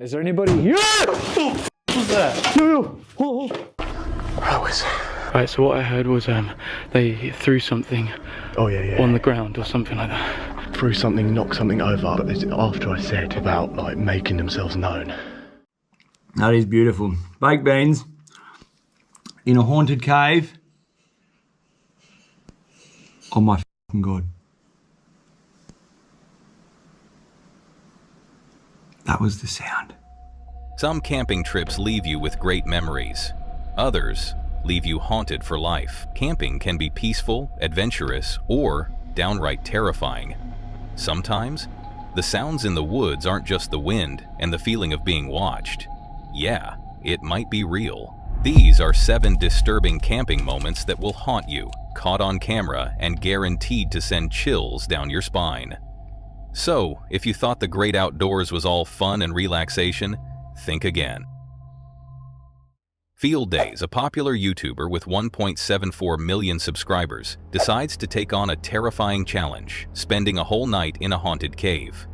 Is there anybody here? What was that? Yo. Oh. That was... Right, so what I heard was they threw something on the ground or something like that. Threw something, knocked something over, but it's after I said about like making themselves known. That is beautiful. Baked beans in a haunted cave. Oh my f***ing God. That was the sound. Some camping trips leave you with great memories. Others leave you haunted for life. Camping can be peaceful, adventurous, or downright terrifying. Sometimes, the sounds in the woods aren't just the wind and the feeling of being watched. Yeah, it might be real. These are 7 disturbing camping moments that will haunt you, caught on camera and guaranteed to send chills down your spine. So, if you thought the great outdoors was all fun and relaxation, think again. Field Days, a popular YouTuber with 1.74 million subscribers, decides to take on a terrifying challenge, spending a whole night in a haunted cave.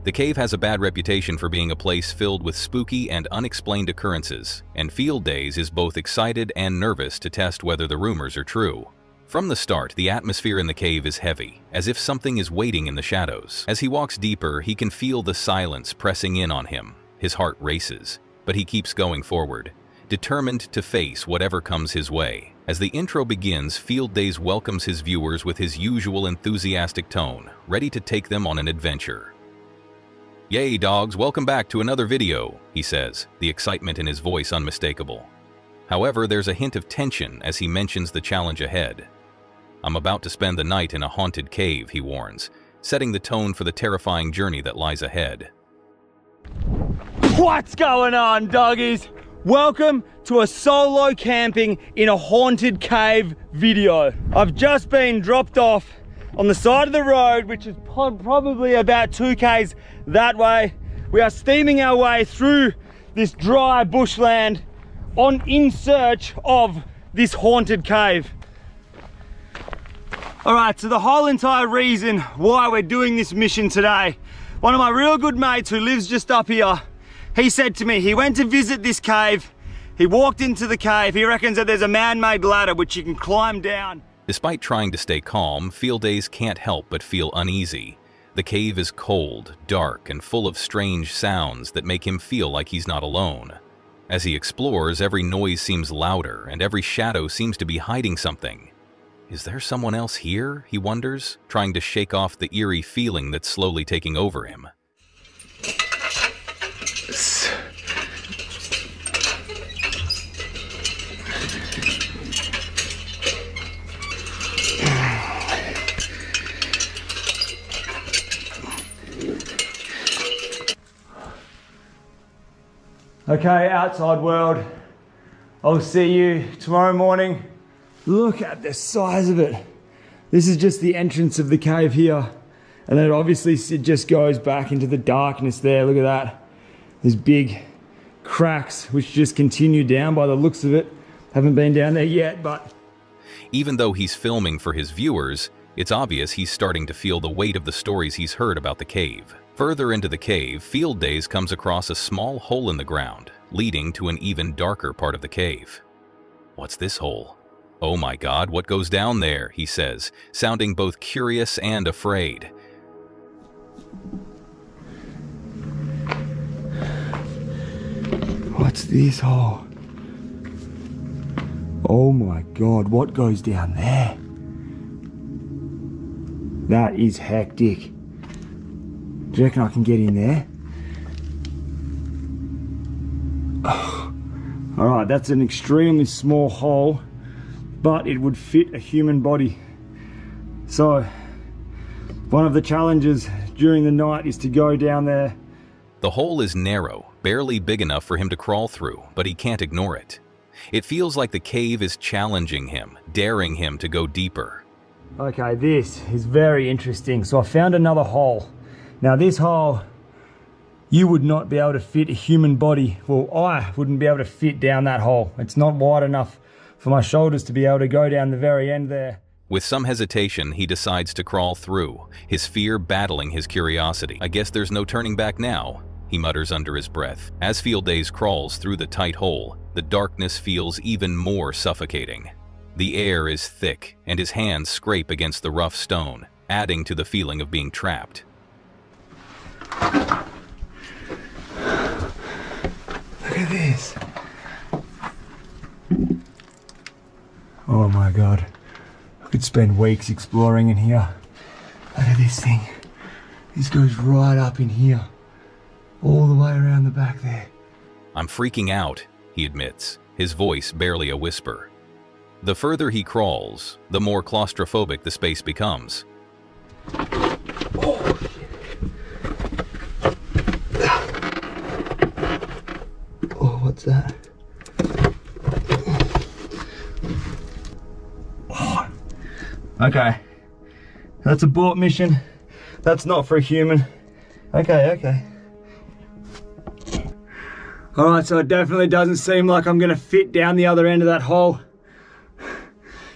The cave has a bad reputation for being a place filled with spooky and unexplained occurrences, and Field Days is both excited and nervous to test whether the rumors are true. From the start, the atmosphere in the cave is heavy, as if something is waiting in the shadows. As he walks deeper, he can feel the silence pressing in on him. His heart races, but he keeps going forward, determined to face whatever comes his way. As the intro begins, Field Days welcomes his viewers with his usual enthusiastic tone, ready to take them on an adventure. "Yay, dogs, welcome back to another video," he says, the excitement in his voice unmistakable. However, there's a hint of tension as he mentions the challenge ahead. "I'm about to spend the night in a haunted cave," he warns, setting the tone for the terrifying journey that lies ahead. What's going on, doggies? Welcome to a solo camping in a haunted cave video. I've just been dropped off on the side of the road, which is probably about 2 k's that way. We are steaming our way through this dry bushland in search of this haunted cave. All right, so the whole entire reason why we're doing this mission today, one of my real good mates who lives just up here, he said to me, he went to visit this cave, he walked into the cave, he reckons that there's a man-made ladder which you can climb down. Despite trying to stay calm, Field Days can't help but feel uneasy. The cave is cold, dark, and full of strange sounds that make him feel like he's not alone. As he explores, every noise seems louder, and every shadow seems to be hiding something. Is there someone else here, he wonders, trying to shake off the eerie feeling that's slowly taking over him. Okay, outside world, I'll see you tomorrow morning. Look at the size of it. This is just the entrance of the cave here. And then obviously it just goes back into the darkness there. Look at that. There's big cracks which just continue down by the looks of it. Haven't been down there yet, but... Even though he's filming for his viewers, it's obvious he's starting to feel the weight of the stories he's heard about the cave. Further into the cave, Field Days comes across a small hole in the ground, leading to an even darker part of the cave. What's this hole? "Oh my God, what goes down there?" he says, sounding both curious and afraid. What's this hole? Oh my God, what goes down there? That is hectic. Do you reckon I can get in there? Oh. All right, that's an extremely small hole, but it would fit a human body. So, one of the challenges during the night is to go down there. The hole is narrow, barely big enough for him to crawl through, but he can't ignore it. It feels like the cave is challenging him, daring him to go deeper. Okay, this is very interesting. So I found another hole. Now this hole, you would not be able to fit a human body. Well, I wouldn't be able to fit down that hole. It's not wide enough for my shoulders to be able to go down the very end there. With some hesitation, he decides to crawl through, his fear battling his curiosity. I guess there's no turning back now. he mutters under his breath. As Field Days crawls through the tight hole, the darkness feels even more suffocating. The air is thick, and his hands scrape against the rough stone, adding to the feeling of being trapped. Look at this. Oh my God. I could spend weeks exploring in here. Look at this thing. This goes right up in here, all the way around the back there. I'm freaking out, he admits, his voice barely a whisper. The further he crawls, the more claustrophobic the space becomes. Oh, shit. Oh, what's that? Oh. Okay. That's a abort mission. That's not for a human. Okay. Alright, so it definitely doesn't seem like I'm gonna fit down the other end of that hole.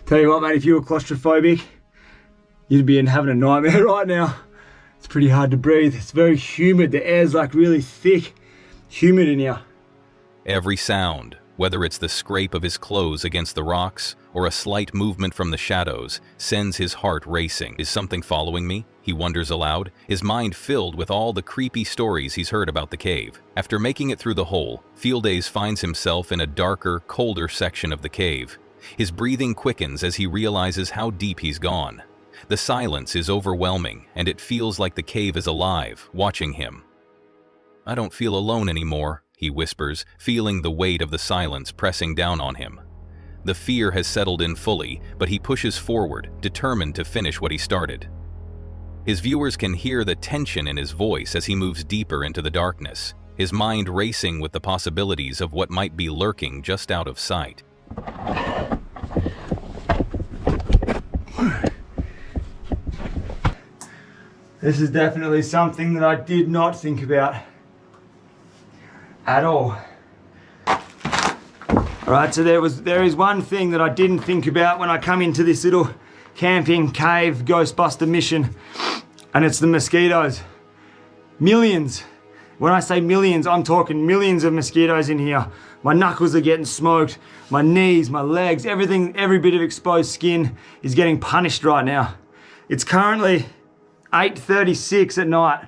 Tell you what, mate, if you were claustrophobic, you'd be having a nightmare right now. It's pretty hard to breathe. It's very humid. The air's like really thick, humid in here. Every sound, whether it's the scrape of his clothes against the rocks or a slight movement from the shadows, sends his heart racing. Is something following me? He wonders aloud, his mind filled with all the creepy stories he's heard about the cave. After making it through the hole, Field Days finds himself in a darker, colder section of the cave. His breathing quickens as he realizes how deep he's gone. The silence is overwhelming, and it feels like the cave is alive, watching him. I don't feel alone anymore, he whispers, feeling the weight of the silence pressing down on him. The fear has settled in fully, but he pushes forward, determined to finish what he started. His viewers can hear the tension in his voice as he moves deeper into the darkness, his mind racing with the possibilities of what might be lurking just out of sight. This is definitely something that I did not think about at all. Alright, so there is one thing that I didn't think about when I come into this little camping cave Ghostbuster mission, and it's the mosquitoes. Millions. When I say millions, I'm talking millions of mosquitoes in here. My knuckles are getting smoked, my knees, my legs, everything, every bit of exposed skin is getting punished right now. It's currently 8:36 at night.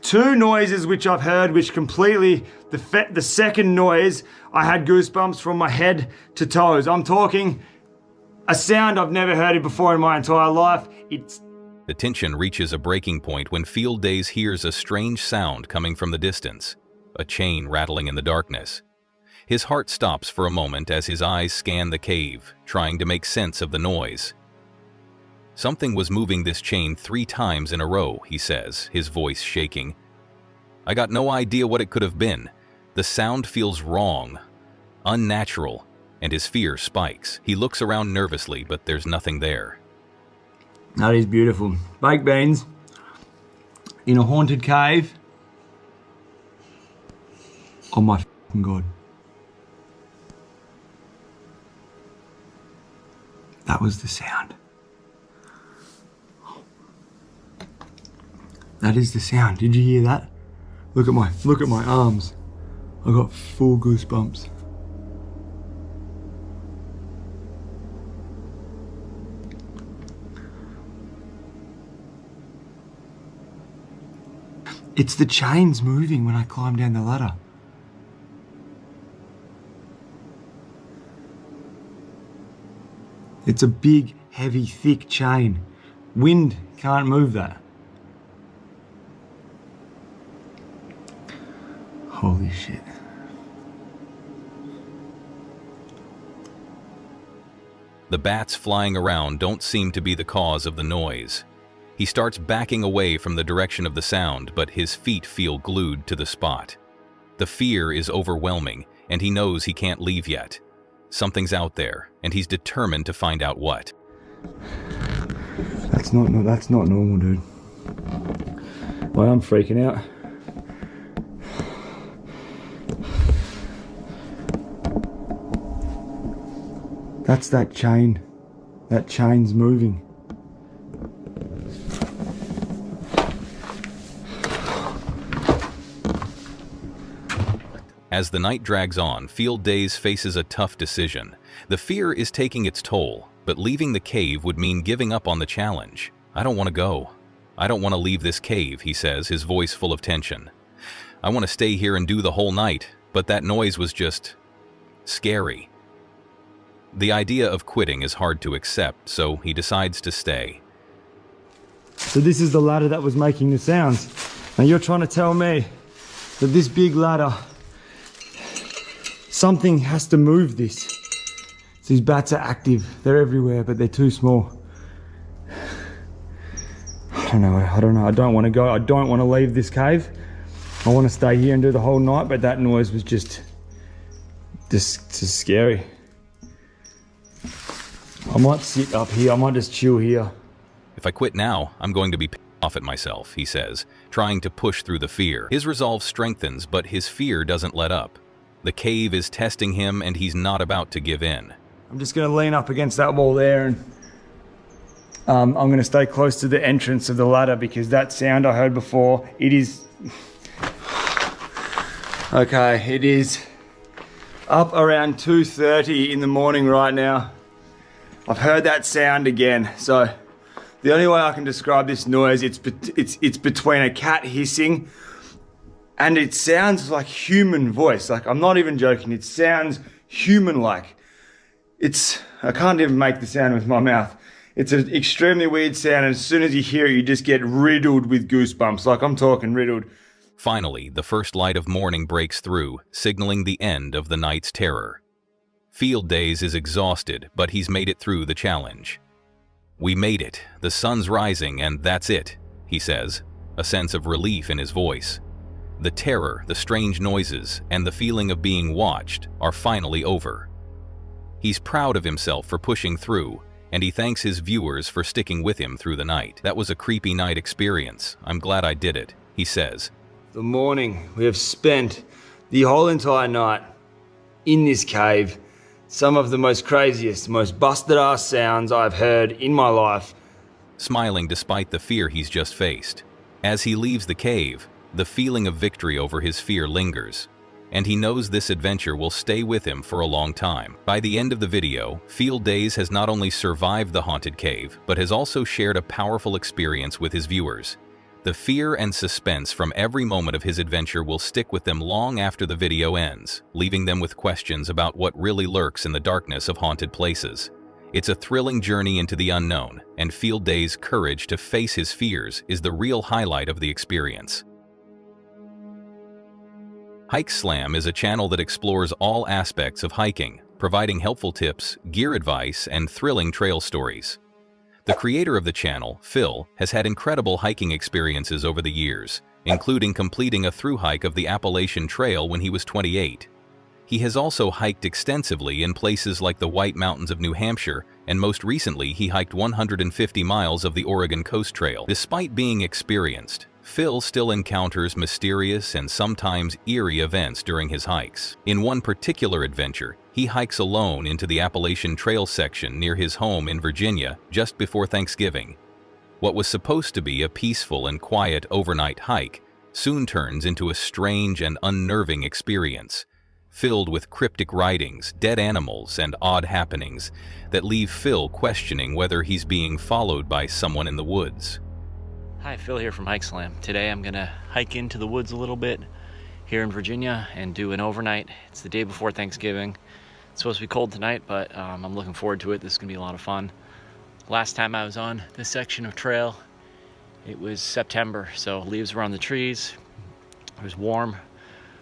Two noises which I've heard, which completely, the second noise, I had goosebumps from my head to toes. I'm talking a sound I've never heard before in my entire life. The tension reaches a breaking point when Field Days hears a strange sound coming from the distance, a chain rattling in the darkness. His heart stops for a moment as his eyes scan the cave, trying to make sense of the noise. Something was moving this chain 3 times in a row, he says, his voice shaking. I got no idea what it could have been. The sound feels wrong, unnatural, and his fear spikes. He looks around nervously, but there's nothing there. That is beautiful. Baked beans in a haunted cave. Oh my f***ing God. That was the sound. That is the sound. Did you hear that? Look at my arms. I got full goosebumps. It's the chains moving when I climb down the ladder. It's a big, heavy, thick chain. Wind can't move that. Holy shit. The bats flying around don't seem to be the cause of the noise. He starts backing away from the direction of the sound, but his feet feel glued to the spot. The fear is overwhelming, and he knows he can't leave yet. Something's out there, and he's determined to find out what. That's not normal, dude. Well, I'm freaking out. That's that chain. That chain's moving. As the night drags on, Field Days faces a tough decision. The fear is taking its toll, but leaving the cave would mean giving up on the challenge. I don't want to go. I don't want to leave this cave, he says, his voice full of tension. I want to stay here and do the whole night, but that noise was just scary. The idea of quitting is hard to accept, so he decides to stay. So this is the ladder that was making the sounds. Now you're trying to tell me that this big ladder, something has to move this. So these bats are active. They're everywhere, but they're too small. I don't know. I don't want to go. I don't want to leave this cave. I want to stay here and do the whole night, but that noise was just scary. I might sit up here. I might just chill here. If I quit now, I'm going to be pissed off at myself, he says, trying to push through the fear. His resolve strengthens, but his fear doesn't let up. The cave is testing him, and he's not about to give in. I'm just going to lean up against that wall there, and I'm going to stay close to the entrance of the ladder, because that sound I heard before, it is... Okay, it is up around 2:30 in the morning right now. I've heard that sound again, so the only way I can describe this noise, it's between a cat hissing, and it sounds like human voice. Like, I'm not even joking, it sounds human-like. I can't even make the sound with my mouth. It's an extremely weird sound, and as soon as you hear it, you just get riddled with goosebumps. Like, I'm talking riddled. Finally, the first light of morning breaks through, signaling the end of the night's terror. Field Days is exhausted, but he's made it through the challenge. We made it. The sun's rising, and that's it, he says, a sense of relief in his voice. The terror, the strange noises, and the feeling of being watched are finally over. He's proud of himself for pushing through, and he thanks his viewers for sticking with him through the night. That was a creepy night experience. I'm glad I did it, he says. The morning, we have spent the whole entire night in this cave. Some of the most craziest, most busted ass sounds I've heard in my life. Smiling despite the fear he's just faced. As he leaves the cave, the feeling of victory over his fear lingers, and he knows this adventure will stay with him for a long time. By the end of the video, Field Days has not only survived the haunted cave, but has also shared a powerful experience with his viewers. The fear and suspense from every moment of his adventure will stick with them long after the video ends, leaving them with questions about what really lurks in the darkness of haunted places. It's a thrilling journey into the unknown, and Field Days' courage to face his fears is the real highlight of the experience. Hike Slam is a channel that explores all aspects of hiking, providing helpful tips, gear advice, and thrilling trail stories. The creator of the channel, Phil, has had incredible hiking experiences over the years, including completing a thru hike of the Appalachian Trail when he was 28. He has also hiked extensively in places like the White Mountains of New Hampshire, and most recently he hiked 150 miles of the Oregon Coast Trail. Despite being experienced, Phil still encounters mysterious and sometimes eerie events during his hikes. In one particular adventure, he hikes alone into the Appalachian Trail section near his home in Virginia just before Thanksgiving. What was supposed to be a peaceful and quiet overnight hike soon turns into a strange and unnerving experience, filled with cryptic writings, dead animals, and odd happenings that leave Phil questioning whether he's being followed by someone in the woods. Hi, Phil here from Hike Slam. Today I'm gonna hike into the woods a little bit here in Virginia and do an overnight. It's the day before Thanksgiving. It's supposed to be cold tonight, but I'm looking forward to it. This is gonna be a lot of fun. Last time I was on this section of trail, it was September, so leaves were on the trees. It was warm.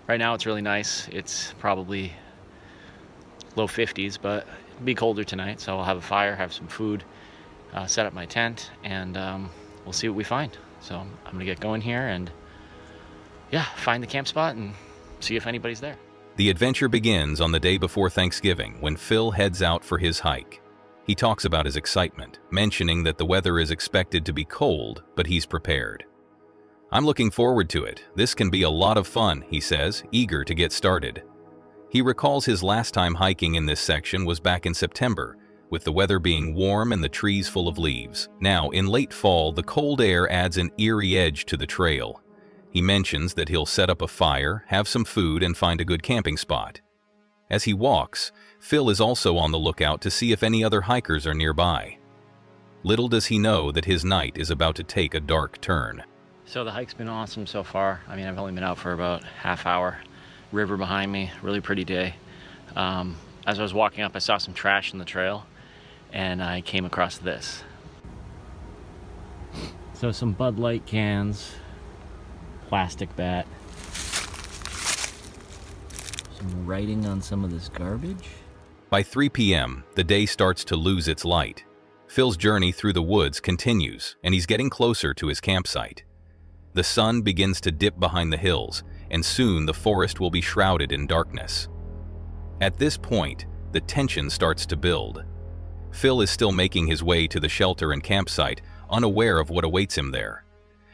Right now it's really nice. It's probably low 50s, but it'll be colder tonight, so I'll have a fire, have some food, set up my tent, and we'll see what we find. So I'm gonna get going here and yeah, find the camp spot and see if anybody's there. The adventure begins on the day before Thanksgiving when Phil heads out for his hike. He talks about his excitement, mentioning that the weather is expected to be cold, but he's prepared. I'm looking forward to it. This can be a lot of fun, he says, eager to get started. He recalls his last time hiking in this section was back in September, with the weather being warm and the trees full of leaves. Now, in late fall, the cold air adds an eerie edge to the trail. He mentions that he'll set up a fire, have some food, and find a good camping spot. As he walks, Phil is also on the lookout to see if any other hikers are nearby. Little does he know that his night is about to take a dark turn. So the hike's been awesome so far. I mean, I've only been out for about half hour. River behind me, really pretty day. As I was walking up, I saw some trash in the trail, and I came across this. So some Bud Light cans, plastic bat, some writing on some of this garbage. By 3 p.m., the day starts to lose its light. Phil's journey through the woods continues, and he's getting closer to his campsite. The sun begins to dip behind the hills, and soon the forest will be shrouded in darkness. At this point, the tension starts to build. Phil is still making his way to the shelter and campsite, unaware of what awaits him there.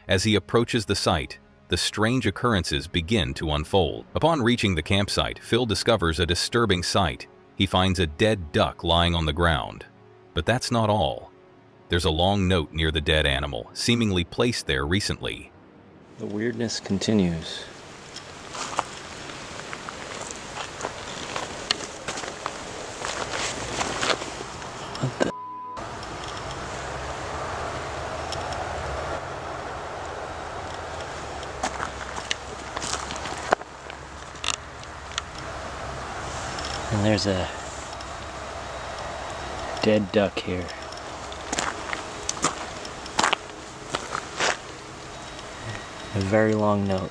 As he approaches the site, the strange occurrences begin to unfold. Upon reaching the campsite, Phil discovers a disturbing sight. He finds a dead duck lying on the ground. But that's not all. There's a long note near the dead animal, seemingly placed there recently. The weirdness continues. What the? And there's a dead duck here. A very long note.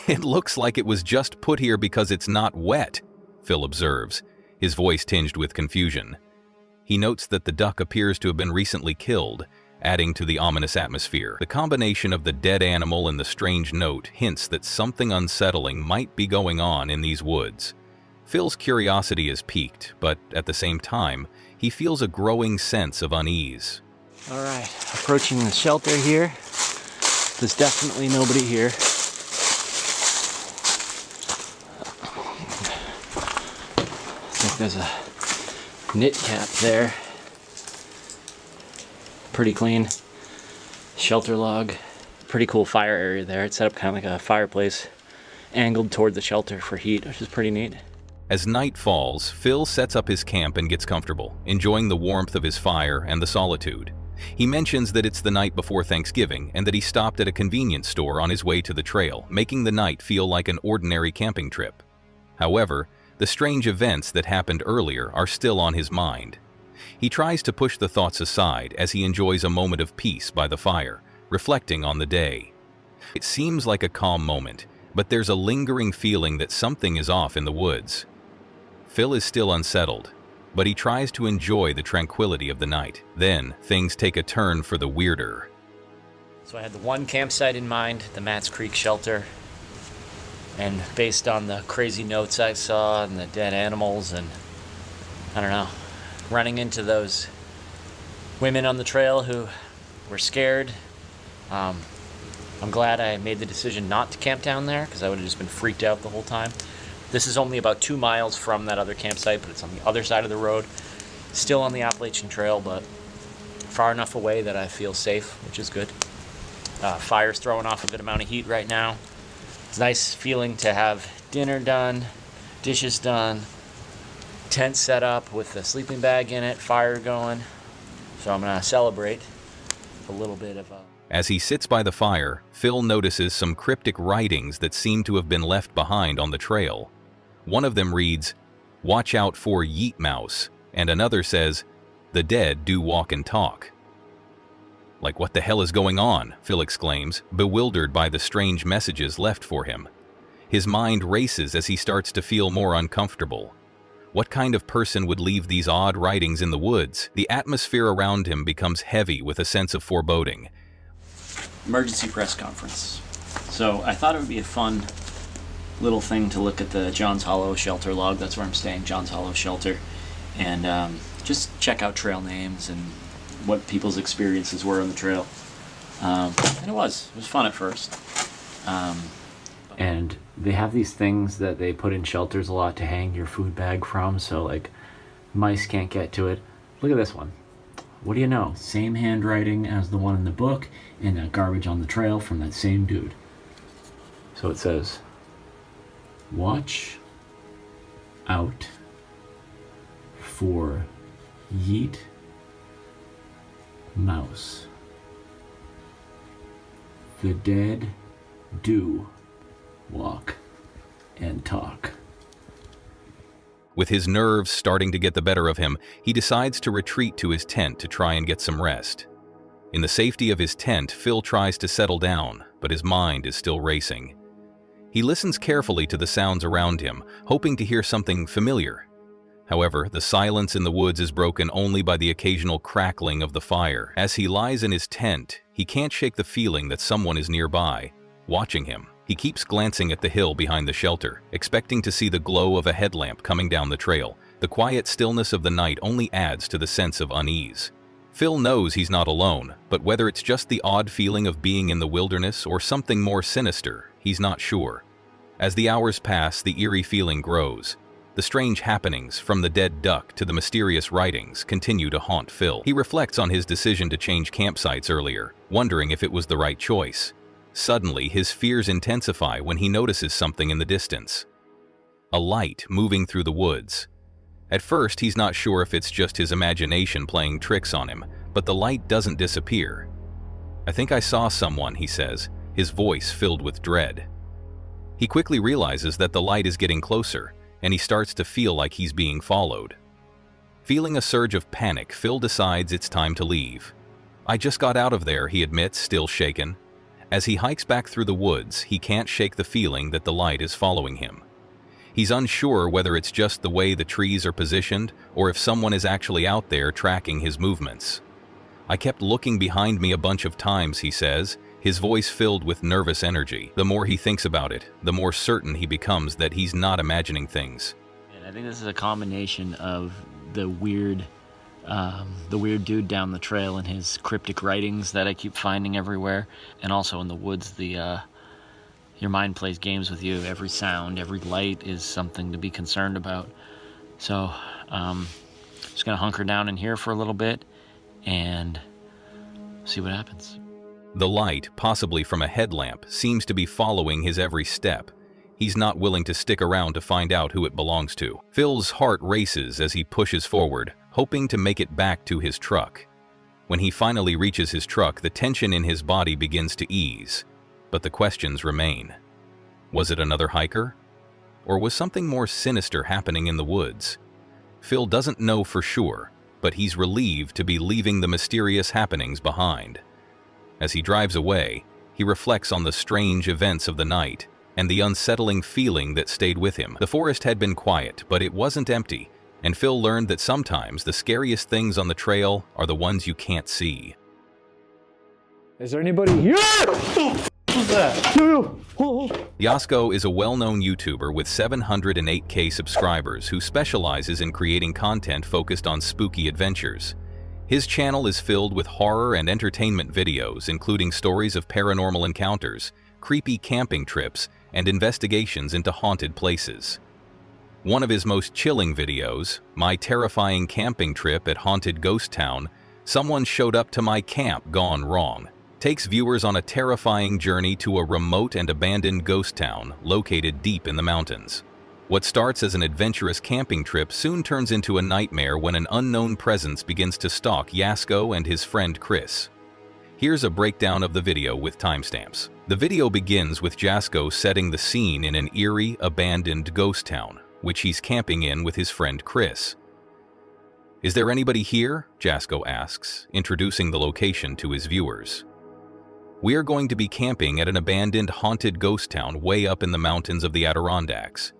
It looks like it was just put here because it's not wet, Phil observes, his voice tinged with confusion. He notes that the duck appears to have been recently killed, adding to the ominous atmosphere. The combination of the dead animal and the strange note hints that something unsettling might be going on in these woods. Phil's curiosity is piqued, but at the same time, he feels a growing sense of unease. All right, approaching the shelter here. There's definitely nobody here. I think there's a knit cap there. Pretty clean. Shelter log. Pretty cool fire area there. It's set up kind of like a fireplace, angled toward the shelter for heat, which is pretty neat. As night falls, Phil sets up his camp and gets comfortable, enjoying the warmth of his fire and the solitude. He mentions that it's the night before Thanksgiving and that he stopped at a convenience store on his way to the trail, making the night feel like an ordinary camping trip. However, the strange events that happened earlier are still on his mind. He tries to push the thoughts aside as he enjoys a moment of peace by the fire, reflecting on the day. It seems like a calm moment, but there's a lingering feeling that something is off in the woods. Phil is still unsettled, but he tries to enjoy the tranquility of the night. Then, things take a turn for the weirder. So I had the one campsite in mind, the Mats Creek shelter. And based on the crazy notes I saw and the dead animals and, I don't know, running into those women on the trail who were scared, I'm glad I made the decision not to camp down there because I would have just been freaked out the whole time. This is only about 2 miles from that other campsite, but it's on the other side of the road. Still on the Appalachian Trail, but far enough away that I feel safe, which is good. Fire's throwing off a good amount of heat right now. It's a nice feeling to have dinner done, dishes done, tent set up with a sleeping bag in it, fire going. So I'm gonna celebrate a little bit of a... As he sits by the fire, Phil notices some cryptic writings that seem to have been left behind on the trail. One of them reads, "Watch out for Yeet Mouse," and another says, "The dead do walk and talk." Like, what the hell is going on? Phil exclaims, bewildered by the strange messages left for him. His mind races as he starts to feel more uncomfortable. What kind of person would leave these odd writings in the woods? The atmosphere around him becomes heavy with a sense of foreboding. Emergency press conference. So I thought it would be a fun little thing to look at the Johns Hollow shelter log. That's where I'm staying, Johns Hollow shelter, and just check out trail names and what people's experiences were on the trail. And it was fun at first. And they have these things that they put in shelters a lot to hang your food bag from, so like mice can't get to it. Look at this one. What do you know? Same handwriting as the one in the book, and that garbage on the trail from that same dude. So it says, watch out for yeet mouse. The dead do walk and talk. With his nerves starting to get the better of him, he decides to retreat to his tent to try and get some rest. In the safety of his tent, Phil tries to settle down, but his mind is still racing. He listens carefully to the sounds around him, hoping to hear something familiar. However, the silence in the woods is broken only by the occasional crackling of the fire. As he lies in his tent, he can't shake the feeling that someone is nearby, watching him. He keeps glancing at the hill behind the shelter, expecting to see the glow of a headlamp coming down the trail. The quiet stillness of the night only adds to the sense of unease. Phil knows he's not alone, but whether it's just the odd feeling of being in the wilderness or something more sinister, he's not sure. As the hours pass, the eerie feeling grows. The strange happenings, from the dead duck to the mysterious writings, continue to haunt Phil. He reflects on his decision to change campsites earlier, wondering if it was the right choice. Suddenly, his fears intensify when he notices something in the distance. A light moving through the woods. At first, he's not sure if it's just his imagination playing tricks on him, but the light doesn't disappear. "I think I saw someone," he says, his voice filled with dread. He quickly realizes that the light is getting closer, and he starts to feel like he's being followed. Feeling a surge of panic, Phil decides it's time to leave. "I just got out of there," he admits, still shaken. As he hikes back through the woods, he can't shake the feeling that the light is following him. He's unsure whether it's just the way the trees are positioned or if someone is actually out there tracking his movements. "I kept looking behind me a bunch of times," he says, his voice filled with nervous energy. The more he thinks about it, the more certain he becomes that he's not imagining things. And I think this is a combination of the weird dude down the trail and his cryptic writings that I keep finding everywhere, and also in the woods, your mind plays games with you. Every sound, every light is something to be concerned about. So just gonna hunker down in here for a little bit and see what happens. The light, possibly from a headlamp, seems to be following his every step. He's not willing to stick around to find out who it belongs to. Phil's heart races as he pushes forward, hoping to make it back to his truck. When he finally reaches his truck, the tension in his body begins to ease, but the questions remain. Was it another hiker? Or was something more sinister happening in the woods? Phil doesn't know for sure, but he's relieved to be leaving the mysterious happenings behind. As he drives away, he reflects on the strange events of the night and the unsettling feeling that stayed with him. The forest had been quiet, but it wasn't empty, and Phil learned that sometimes the scariest things on the trail are the ones you can't see. Is there anybody here? Who's that? Yo. Yasko is a well-known YouTuber with 708K subscribers who specializes in creating content focused on spooky adventures. His channel is filled with horror and entertainment videos, including stories of paranormal encounters, creepy camping trips, and investigations into haunted places. One of his most chilling videos, My Terrifying Camping Trip at Haunted Ghost Town, Someone Showed Up to My Camp Gone Wrong, takes viewers on a terrifying journey to a remote and abandoned ghost town located deep in the mountains. What starts as an adventurous camping trip soon turns into a nightmare when an unknown presence begins to stalk Yasko and his friend Chris. Here's a breakdown of the video with timestamps. The video begins with Yasko setting the scene in an eerie, abandoned ghost town, which he's camping in with his friend Chris. "Is there anybody here?" Yasko asks, introducing the location to his viewers. "We are going to be camping at an abandoned haunted ghost town way up in the mountains of the Adirondacks.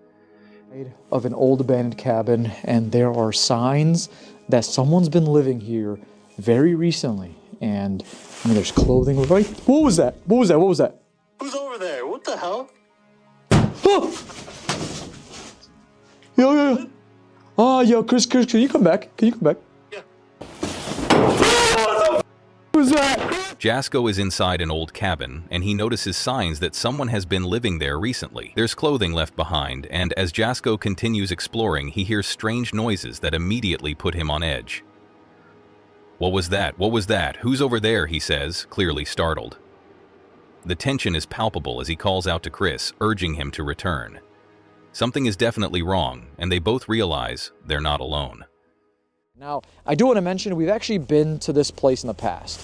Of an old abandoned cabin, and there are signs that someone's been living here very recently. And I mean, there's clothing. Right? What was that? What was that? What was that? Who's over there? What the hell? Oh! Yo. Oh, yo, Chris, can you come back? Can you come back? Yeah. What was that? Yasko is inside an old cabin, and he notices signs that someone has been living there recently. There's clothing left behind, and as Yasko continues exploring, he hears strange noises that immediately put him on edge. "What was that? What was that? Who's over there?" he says, clearly startled. The tension is palpable as he calls out to Chris, urging him to return. Something is definitely wrong, and they both realize they're not alone. Now, I do want to mention we've actually been to this place in the past.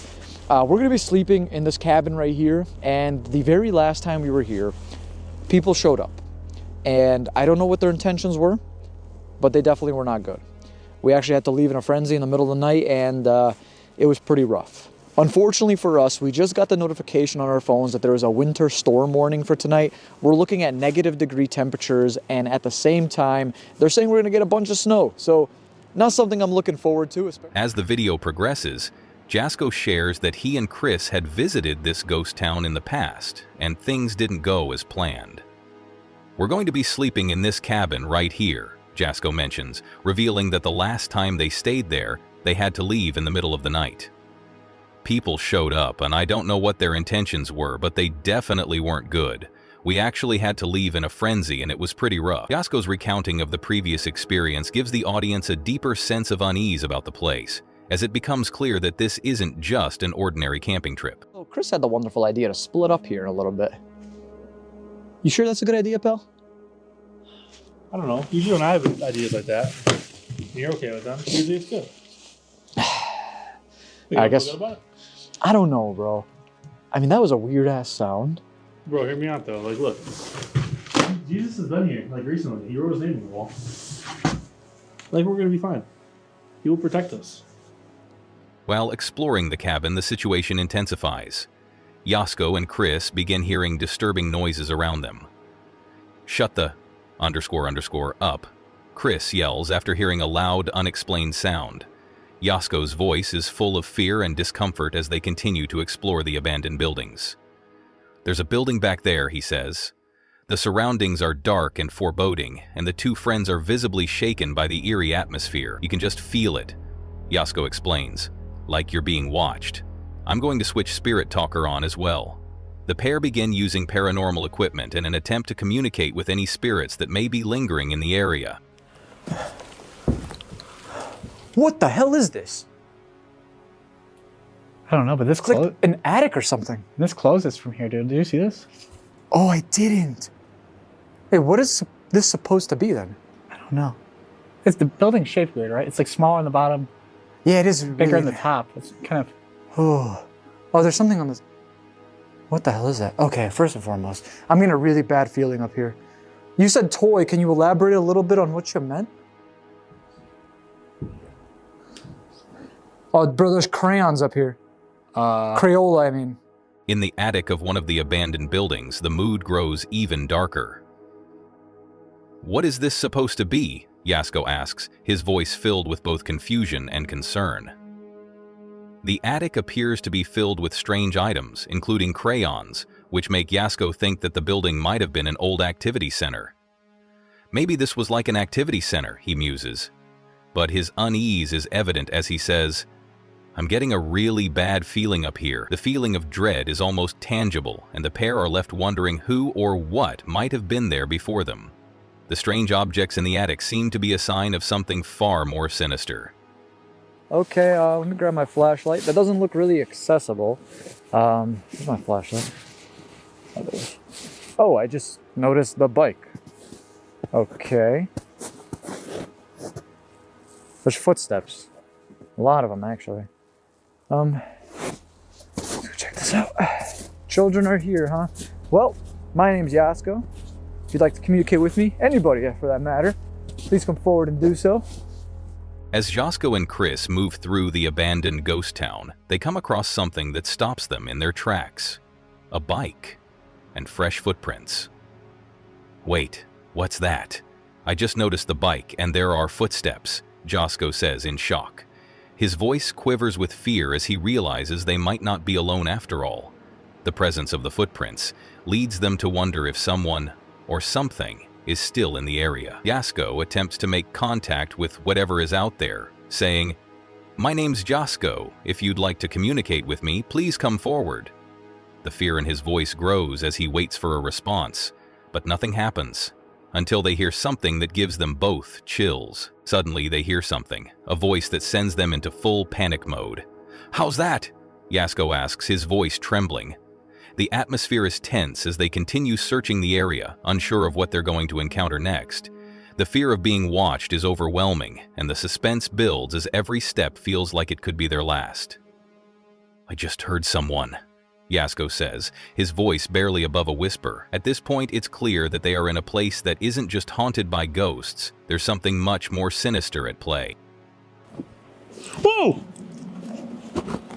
We're going to be sleeping in this cabin right here, and the very last time we were here, people showed up. And I don't know what their intentions were, but they definitely were not good. We actually had to leave in a frenzy in the middle of the night, and it was pretty rough. Unfortunately for us, we just got the notification on our phones that there was a winter storm warning for tonight. We're looking at -degree temperatures, and at the same time, they're saying we're going to get a bunch of snow. So, not something I'm looking forward to. As the video progresses, Jasko shares that he and Chris had visited this ghost town in the past, and things didn't go as planned. "We're going to be sleeping in this cabin right here," Jasko mentions, revealing that the last time they stayed there, they had to leave in the middle of the night. "People showed up, and I don't know what their intentions were, but they definitely weren't good. We actually had to leave in a frenzy, and it was pretty rough." Jasko's recounting of the previous experience gives the audience a deeper sense of unease about the place, as it becomes clear that this isn't just an ordinary camping trip. So Chris had the wonderful idea to split up here a little bit. You sure that's a good idea, pal? I don't know. Usually when I have ideas like that, you're okay with them. Usually it's good. I guess. I don't know, bro. I mean, that was a weird ass sound. Bro, hear me out though. Like, look, Jesus has been here like recently. He wrote his name on the wall. Like, we're gonna be fine. He will protect us. While exploring the cabin, the situation intensifies. Jasko and Chris begin hearing disturbing noises around them. "Shut the __up," Chris yells after hearing a loud, unexplained sound. Jasko's voice is full of fear and discomfort as they continue to explore the abandoned buildings. "There's a building back there," he says. The surroundings are dark and foreboding, and the two friends are visibly shaken by the eerie atmosphere. "You can just feel it," Jasko explains, "like you're being watched. I'm going to switch Spirit Talker on as well." The pair begin using paranormal equipment in an attempt to communicate with any spirits that may be lingering in the area. What the hell is this? I don't know, but this It's like an attic or something. this closes from here, dude. Did you see this? Oh, I didn't. Hey, what is this supposed to be then? I don't know. It's the building shaped weird, right? It's like smaller on the bottom, Yeah, it is bigger really... on the top. It's kind of... Oh, there's something on this. What the hell is that? Okay, first and foremost, I'm getting a really bad feeling up here. You said toy. Can you elaborate a little bit on what you meant? Oh, bro, there's crayons up here. Crayola, I mean. In the attic of one of the abandoned buildings, the mood grows even darker. "What is this supposed to be?" Jasko asks, his voice filled with both confusion and concern. The attic appears to be filled with strange items, including crayons, which make Jasko think that the building might have been an old activity center. Maybe this was like an activity center, he muses. But his unease is evident as he says, "I'm getting a really bad feeling up here." The feeling of dread is almost tangible, and the pair are left wondering who or what might have been there before them. The strange objects in the attic seem to be a sign of something far more sinister. Okay, let me grab my flashlight. That doesn't look really accessible. Where's my flashlight? Oh, I just noticed the bike. Okay. There's footsteps. A lot of them, actually. Let's go check this out. Children are here, huh? Well, my name's Jasko. If you'd like to communicate with me, anybody for that matter, please come forward and do so. As Jasko and Chris move through the abandoned ghost town, they come across something that stops them in their tracks. A bike and fresh footprints. "Wait, what's that? I just noticed the bike and there are footsteps," Jasko says in shock. His voice quivers with fear as he realizes they might not be alone after all. The presence of the footprints leads them to wonder if someone or something is still in the area. Jasko attempts to make contact with whatever is out there, saying, "My name's Jasko. If you'd like to communicate with me, please come forward." The fear in his voice grows as he waits for a response, but nothing happens until they hear something that gives them both chills. Suddenly, they hear something, a voice that sends them into full panic mode. "How's that?" Yasko asks, his voice trembling. The atmosphere is tense as they continue searching the area, unsure of what they're going to encounter next. The fear of being watched is overwhelming, and the suspense builds as every step feels like it could be their last. "I just heard someone," Yasko says, his voice barely above a whisper. At this point, it's clear that they are in a place that isn't just haunted by ghosts. There's something much more sinister at play. Whoa!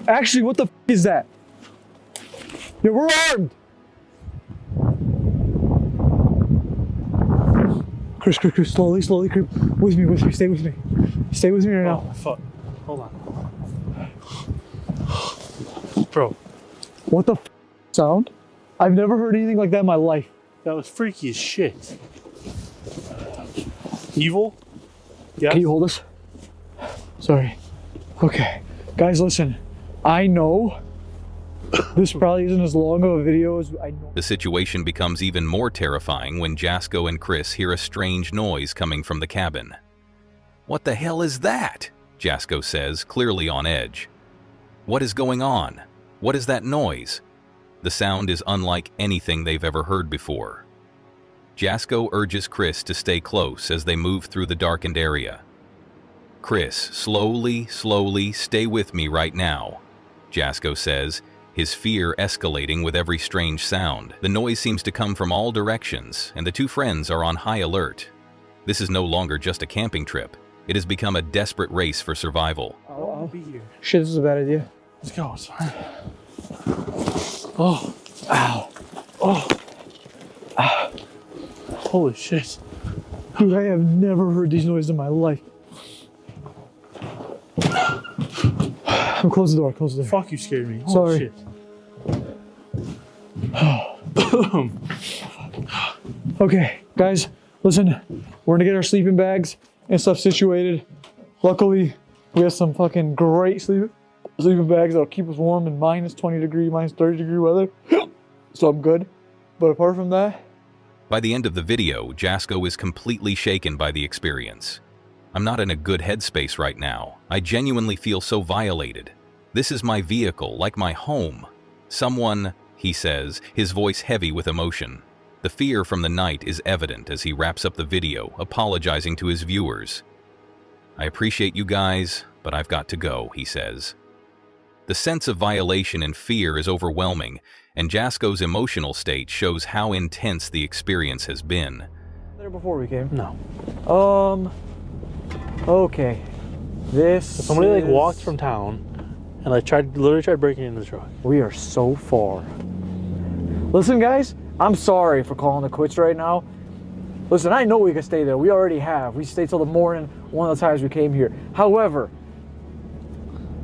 Actually, what the f is that? Yeah, we're armed! Chris, slowly, creep. With me, stay with me. Stay with me right now. Oh, fuck. Hold on. Bro. What the f sound? I've never heard anything like that in my life. That was freaky as shit. Evil? Yeah. Can you hold us? Sorry. Okay. Guys, listen. I know this probably isn't as long of a video as I know. The situation becomes even more terrifying when Jasko and Chris hear a strange noise coming from the cabin. "What the hell is that?" Jasko says, clearly on edge. "What is going on? What is that noise?" The sound is unlike anything they've ever heard before. Jasko urges Chris to stay close as they move through the darkened area. "Chris, slowly, stay with me right now," Jasko says, his fear escalating with every strange sound. The noise seems to come from all directions, and the two friends are on high alert. This is no longer just a camping trip. It has become a desperate race for survival. I'll be here. Shit, this is a bad idea. Let's go. It's fine. Oh. Ow. Oh. Ah. Holy shit. Dude, I have never heard these noises in my life. Close the door, close the door. Fuck, you scared me. Sorry. Holy shit. Okay, guys, listen. We're gonna get our sleeping bags and stuff situated. Luckily, we have some fucking great sleeping bags that'll keep us warm in minus 20 degree, minus 30 degree weather. So I'm good. But apart from that... By the end of the video, Jasko is completely shaken by the experience. "I'm not in a good headspace right now. I genuinely feel so violated. This is my vehicle, like my home. Someone," he says, his voice heavy with emotion. The fear from the night is evident as he wraps up the video, apologizing to his viewers. "I appreciate you guys, but I've got to go," he says. The sense of violation and fear is overwhelming, and Jasko's emotional state shows how intense the experience has been. There before we came? No. Okay. Somebody like walked from town and like literally tried breaking into the truck. We are so far. Listen, guys, I'm sorry for calling it quits right now. Listen, I know we could stay there. We already have. We stayed till the morning one of the times we came here. However,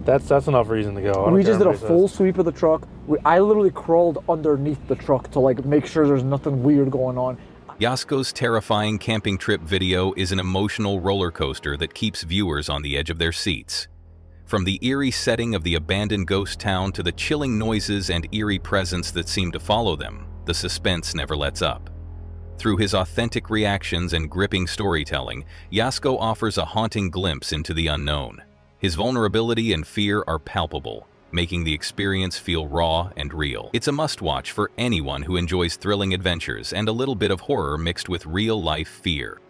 that's enough reason to go. We just did a full sweep of the truck. I literally crawled underneath the truck to like make sure there's nothing weird going on. Yasko's terrifying camping trip video is an emotional roller coaster that keeps viewers on the edge of their seats. From the eerie setting of the abandoned ghost town to the chilling noises and eerie presence that seem to follow them, the suspense never lets up. Through his authentic reactions and gripping storytelling, Yasko offers a haunting glimpse into the unknown. His vulnerability and fear are palpable, making the experience feel raw and real. It's a must-watch for anyone who enjoys thrilling adventures and a little bit of horror mixed with real-life fear.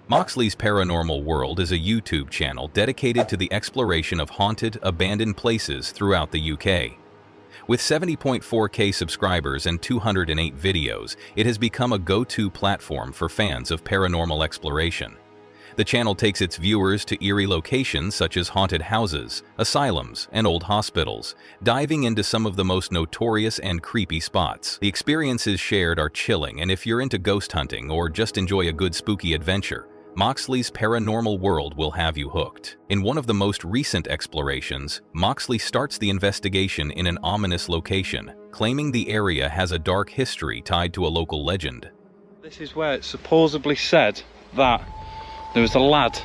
Moxley's Paranormal World is a YouTube channel dedicated to the exploration of haunted, abandoned places throughout the UK. With 70.4K subscribers and 208 videos, it has become a go-to platform for fans of paranormal exploration. The channel takes its viewers to eerie locations such as haunted houses, asylums, and old hospitals, diving into some of the most notorious and creepy spots. The experiences shared are chilling, and if you're into ghost hunting or just enjoy a good spooky adventure, Moxley's Paranormal World will have you hooked. In one of the most recent explorations, Moxley starts the investigation in an ominous location, claiming the area has a dark history tied to a local legend. This is where it's supposedly said that there was a lad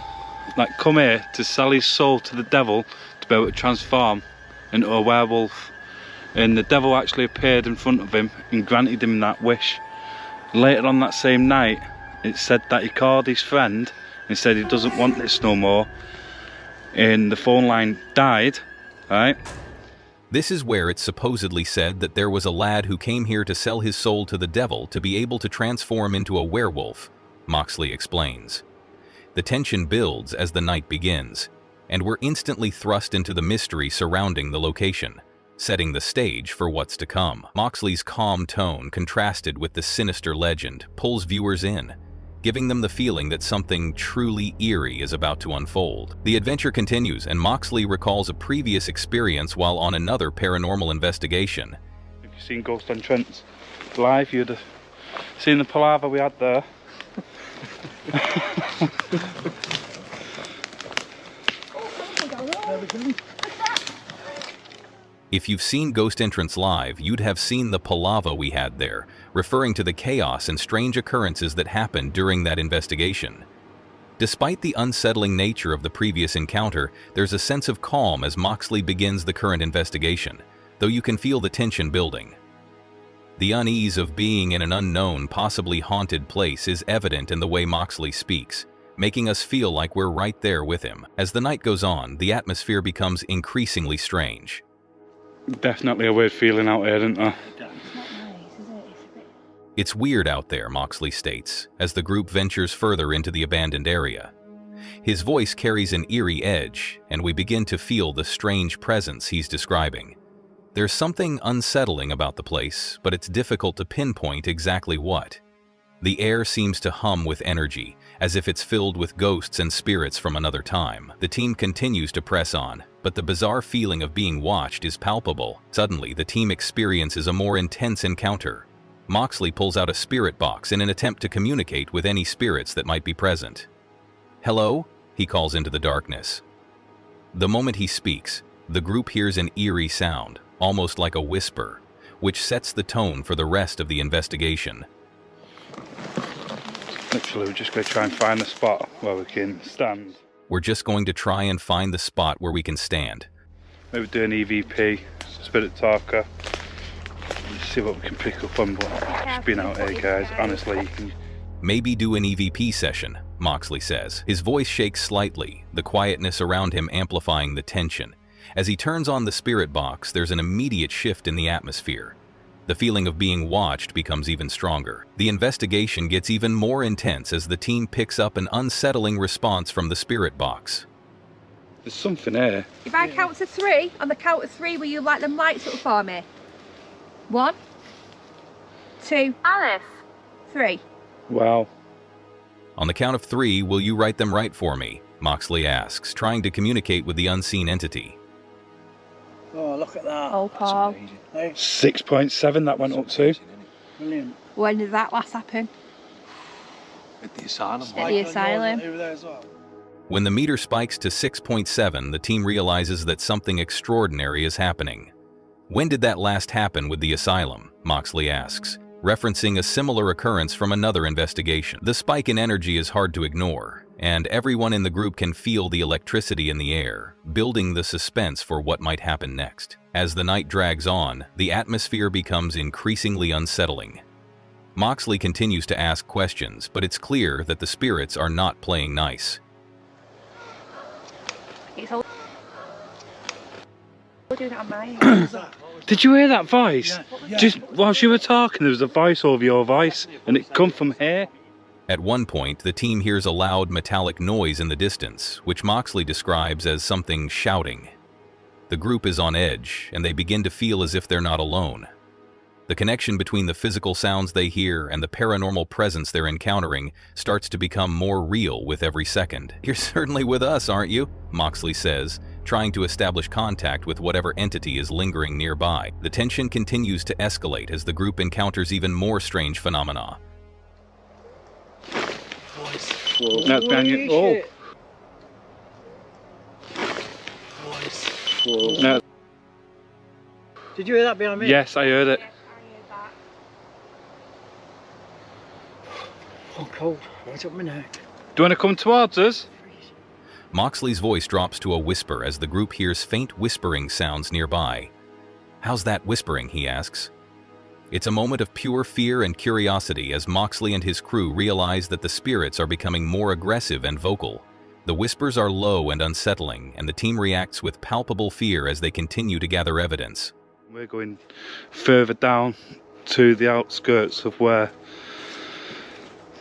that come here to sell his soul to the devil to be able to transform into a werewolf. And the devil actually appeared in front of him and granted him that wish. Later on that same night, it said that he called his friend and said he doesn't want this no more. And the phone line died, right? This is where it's supposedly said that there was a lad who came here to sell his soul to the devil to be able to transform into a werewolf, Moxley explains. The tension builds as the night begins, and we're instantly thrust into the mystery surrounding the location, setting the stage for what's to come. Moxley's calm tone, contrasted with the sinister legend, pulls viewers in, giving them the feeling that something truly eerie is about to unfold. The adventure continues, and Moxley recalls a previous experience while on another paranormal investigation. If you've seen Ghost Entrance live, you'd have seen the palaver we had there. If you've seen Ghost Entrance live, you'd have seen the palaver we had there, referring to the chaos and strange occurrences that happened during that investigation. Despite the unsettling nature of the previous encounter, there's a sense of calm as Moxley begins the current investigation, though you can feel the tension building. The unease of being in an unknown, possibly haunted place is evident in the way Moxley speaks, making us feel like we're right there with him. As the night goes on, the atmosphere becomes increasingly strange. Definitely a weird feeling out here, isn't there? It's weird out there, Moxley states, as the group ventures further into the abandoned area. His voice carries an eerie edge, and we begin to feel the strange presence he's describing. There's something unsettling about the place, but it's difficult to pinpoint exactly what. The air seems to hum with energy, as if it's filled with ghosts and spirits from another time. The team continues to press on, but the bizarre feeling of being watched is palpable. Suddenly, the team experiences a more intense encounter. Moxley pulls out a spirit box in an attempt to communicate with any spirits that might be present. "Hello?" he calls into the darkness. The moment he speaks, the group hears an eerie sound, almost like a whisper, which sets the tone for the rest of the investigation. Literally, we're just going to try and find a spot where we can stand. We're just going to try and find the spot where we can stand. Maybe do an EVP, spirit talker. Let's see what we can pick up on. But just being out here, guys, honestly, you can... Maybe do an EVP session, Moxley says. His voice shakes slightly, the quietness around him amplifying the tension. As he turns on the spirit box, there's an immediate shift in the atmosphere. The feeling of being watched becomes even stronger. The investigation gets even more intense as the team picks up an unsettling response from the spirit box. There's something here. If I count to 3, on the count of 3, will you light them lights up for me? 1, 2, Alice, 3. Wow. On the count of 3, will you write them right for me? Moxley asks, trying to communicate with the unseen entity. Oh, look at that. Oh, Paul. 6.7 that went up to. Brilliant. When did that last happen? At the asylum. At the asylum. Over there as well. When the meter spikes to 6.7, the team realizes that something extraordinary is happening. When did that last happen with the asylum? Moxley asks, referencing a similar occurrence from another investigation. The spike in energy is hard to ignore, and everyone in the group can feel the electricity in the air, building the suspense for what might happen next. As the night drags on, the atmosphere becomes increasingly unsettling. Moxley continues to ask questions, but it's clear that the spirits are not playing nice. Did you hear that voice? Yeah. Just whilst you were talking, there was a voice over your voice, and it come from here. At one point, the team hears a loud metallic noise in the distance, which Moxley describes as something shouting. The group is on edge, and they begin to feel as if they're not alone. The connection between the physical sounds they hear and the paranormal presence they're encountering starts to become more real with every second. "You're certainly with us, aren't you?" Moxley says, trying to establish contact with whatever entity is lingering nearby. The tension continues to escalate as the group encounters even more strange phenomena. That's behind you. Oh. No. Did you hear that behind me? Yes, I heard it. Oh, cold. Right up my neck. Do you want to come towards us? Moxley's voice drops to a whisper as the group hears faint whispering sounds nearby. "How's that whispering?" he asks. It's a moment of pure fear and curiosity as Moxley and his crew realize that the spirits are becoming more aggressive and vocal. The whispers are low and unsettling, and the team reacts with palpable fear as they continue to gather evidence. We're going further down to the outskirts of where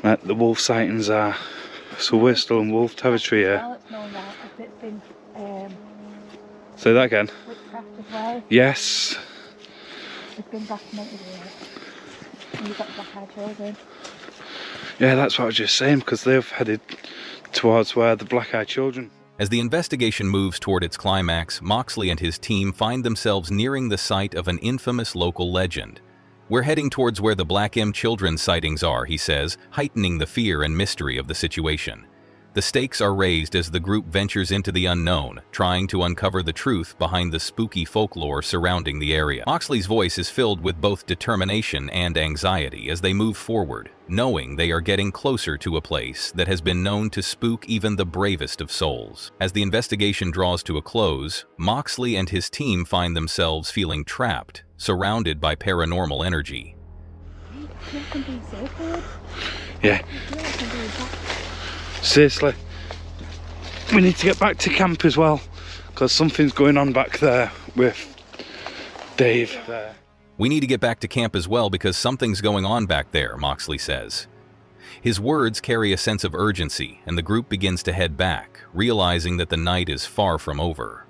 the wolf sightings are. So we're still in wolf territory here. Say that again. Witchcraft as well. Yes. It's been documented here. And you've got black-eyed children. Yeah, that's what I was just saying, because they've headed towards where the black-eyed children. As the investigation moves toward its climax, Moxley and his team find themselves nearing the site of an infamous local legend. We're heading towards where the Black M children sightings are, he says, heightening the fear and mystery of the situation. The stakes are raised as the group ventures into the unknown, trying to uncover the truth behind the spooky folklore surrounding the area. Moxley's voice is filled with both determination and anxiety as they move forward, knowing they are getting closer to a place that has been known to spook even the bravest of souls. As the investigation draws to a close, Moxley and his team find themselves feeling trapped, surrounded by paranormal energy. Yeah. Seriously, we need to get back to camp as well, because something's going on back there with Dave there. We need to get back to camp as well because something's going on back there, Moxley says. His words carry a sense of urgency, and the group begins to head back, realizing that the night is far from over.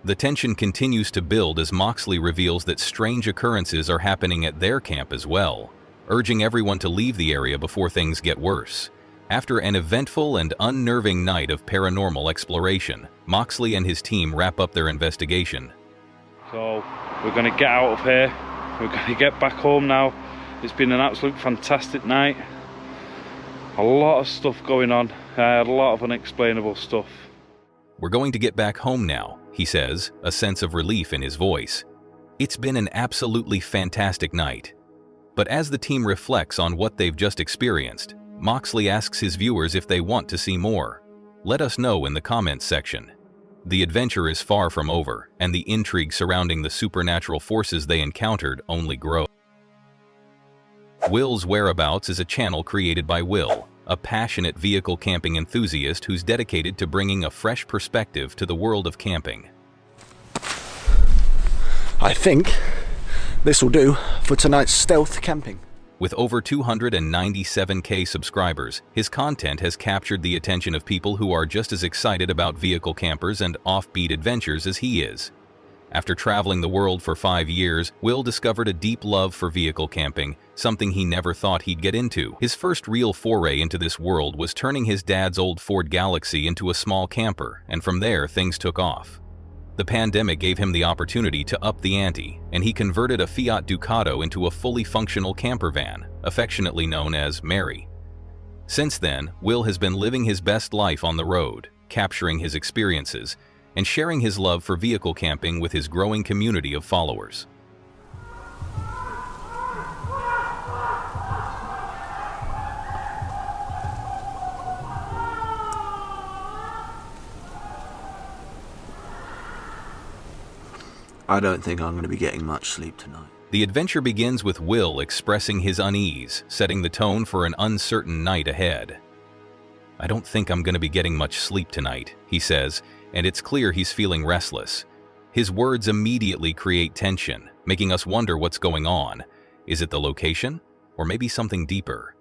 The tension continues to build as Moxley reveals that strange occurrences are happening at their camp as well, urging everyone to leave the area before things get worse. After an eventful and unnerving night of paranormal exploration, Moxley and his team wrap up their investigation. So, we're going to get out of here. We're going to get back home now. It's been an absolute fantastic night. A lot of stuff going on. A lot of unexplainable stuff. We're going to get back home now, he says, a sense of relief in his voice. It's been an absolutely fantastic night. But as the team reflects on what they've just experienced, Moxley asks his viewers if they want to see more. Let us know in the comments section. The adventure is far from over, and the intrigue surrounding the supernatural forces they encountered only grows. Will's Whereabouts is a channel created by Will, a passionate vehicle camping enthusiast who's dedicated to bringing a fresh perspective to the world of camping. I think this will do for tonight's stealth camping. With over 297K subscribers, his content has captured the attention of people who are just as excited about vehicle campers and offbeat adventures as he is. After traveling the world for 5 years, Will discovered a deep love for vehicle camping, something he never thought he'd get into. His first real foray into this world was turning his dad's old Ford Galaxy into a small camper, and from there things took off. The pandemic gave him the opportunity to up the ante, and he converted a Fiat Ducato into a fully functional camper van, affectionately known as Mary. Since then, Will has been living his best life on the road, capturing his experiences, and sharing his love for vehicle camping with his growing community of followers. I don't think I'm going to be getting much sleep tonight. The adventure begins with Will expressing his unease, setting the tone for an uncertain night ahead. I don't think I'm going to be getting much sleep tonight, he says, and it's clear he's feeling restless. His words immediately create tension, making us wonder what's going on. Is it the location? Or maybe something deeper?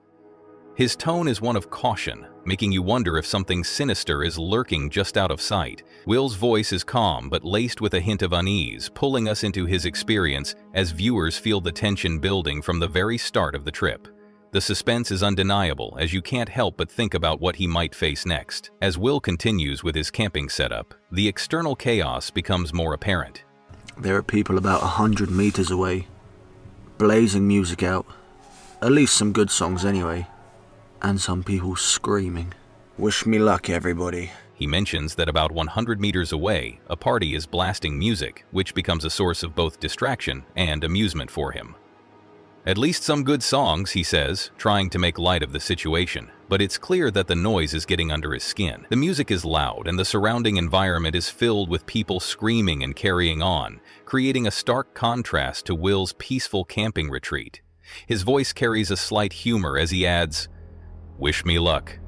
His tone is one of caution, making you wonder if something sinister is lurking just out of sight. Will's voice is calm but laced with a hint of unease, pulling us into his experience as viewers feel the tension building from the very start of the trip. The suspense is undeniable as you can't help but think about what he might face next. As Will continues with his camping setup, the external chaos becomes more apparent. There are people about 100 meters away, blazing music out. At least some good songs anyway. And some people screaming. Wish me luck, everybody. He mentions that about 100 meters away, a party is blasting music, which becomes a source of both distraction and amusement for him. At least some good songs, he says, trying to make light of the situation. but it's clear that the noise is getting under his skin. The music is loud and the surrounding environment is filled with people screaming and carrying on, creating a stark contrast to Will's peaceful camping retreat. His voice carries a slight humor as he adds, "Wish me luck."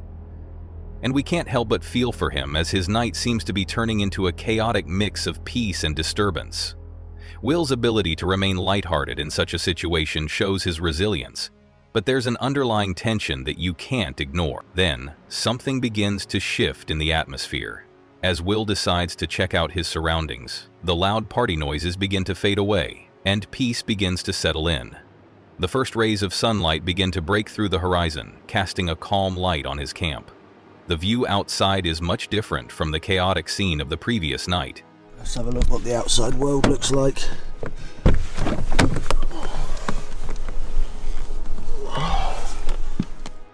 And we can't help but feel for him as his night seems to be turning into a chaotic mix of peace and disturbance. Will's ability to remain lighthearted in such a situation shows his resilience, but there's an underlying tension that you can't ignore. Then, something begins to shift in the atmosphere. As Will decides to check out his surroundings, the loud party noises begin to fade away, and peace begins to settle in. The first rays of sunlight begin to break through the horizon, casting a calm light on his camp. The view outside is much different from the chaotic scene of the previous night. Let's have a look what the outside world looks like.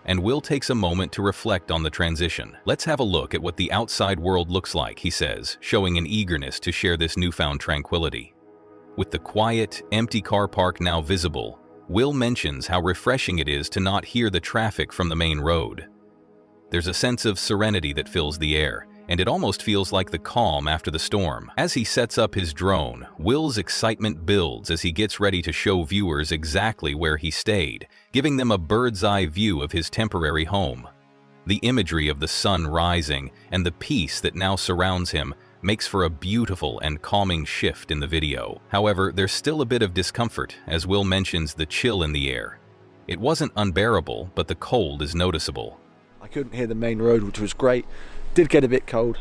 And Will takes a moment to reflect on the transition. "Let's have a look at what the outside world looks like," he says, showing an eagerness to share this newfound tranquility. With the quiet, empty car park now visible, Will mentions how refreshing it is to not hear the traffic from the main road. There's a sense of serenity that fills the air, and it almost feels like the calm after the storm. As he sets up his drone, Will's excitement builds as he gets ready to show viewers exactly where he stayed, giving them a bird's-eye view of his temporary home. The imagery of the sun rising and the peace that now surrounds him makes for a beautiful and calming shift in the video. However, there's still a bit of discomfort as Will mentions the chill in the air. It wasn't unbearable, but the cold is noticeable. I couldn't hear the main road, which was great. Did get a bit cold,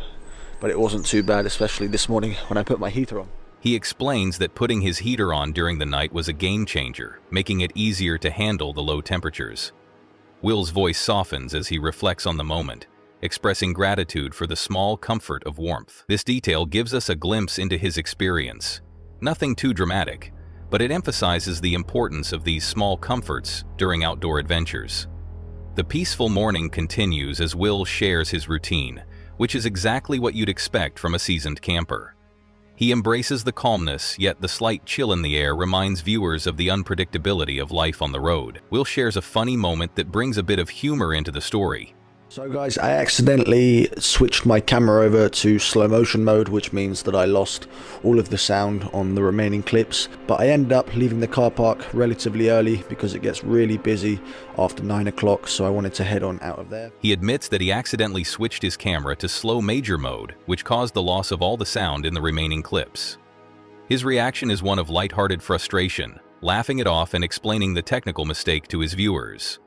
but it wasn't too bad, especially this morning when I put my heater on. He explains that putting his heater on during the night was a game changer, making it easier to handle the low temperatures. Will's voice softens as he reflects on the moment, expressing gratitude for the small comfort of warmth. This detail gives us a glimpse into his experience. Nothing too dramatic, but it emphasizes the importance of these small comforts during outdoor adventures. The peaceful morning continues as Will shares his routine, which is exactly what you'd expect from a seasoned camper. He embraces the calmness, yet the slight chill in the air reminds viewers of the unpredictability of life on the road. Will shares a funny moment that brings a bit of humor into the story. So guys, I accidentally switched my camera over to slow motion mode, which means that I lost all of the sound on the remaining clips, but I ended up leaving the car park relatively early because it gets really busy after 9 o'clock, so I wanted to head on out of there. He admits that he accidentally switched his camera to slow major mode, which caused the loss of all the sound in the remaining clips. His reaction is one of lighthearted frustration, laughing it off and explaining the technical mistake to his viewers.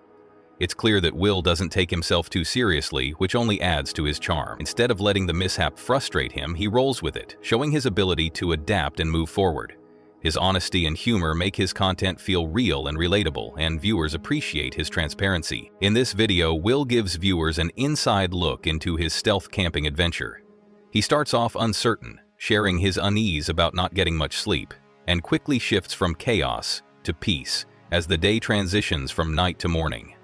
It's clear that Will doesn't take himself too seriously, which only adds to his charm. Instead of letting the mishap frustrate him, he rolls with it, showing his ability to adapt and move forward. His honesty and humor make his content feel real and relatable, and viewers appreciate his transparency. In this video, Will gives viewers an inside look into his stealth camping adventure. He starts off uncertain, sharing his unease about not getting much sleep, and quickly shifts from chaos to peace as the day transitions from night to morning.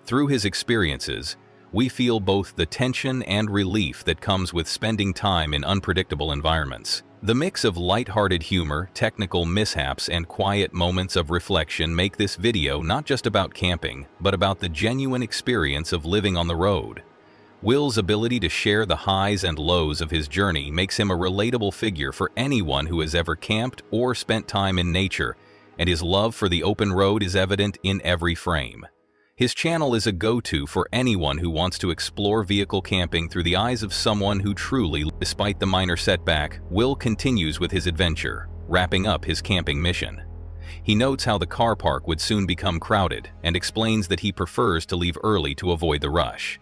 Through his experiences, we feel both the tension and relief that comes with spending time in unpredictable environments. The mix of lighthearted humor, technical mishaps, and quiet moments of reflection make this video not just about camping, but about the genuine experience of living on the road. Will's ability to share the highs and lows of his journey makes him a relatable figure for anyone who has ever camped or spent time in nature, and his love for the open road is evident in every frame. His channel is a go-to for anyone who wants to explore vehicle camping through the eyes of someone who truly, despite the minor setback, Will continues with his adventure, wrapping up his camping mission. He notes how the car park would soon become crowded and explains that he prefers to leave early to avoid the rush.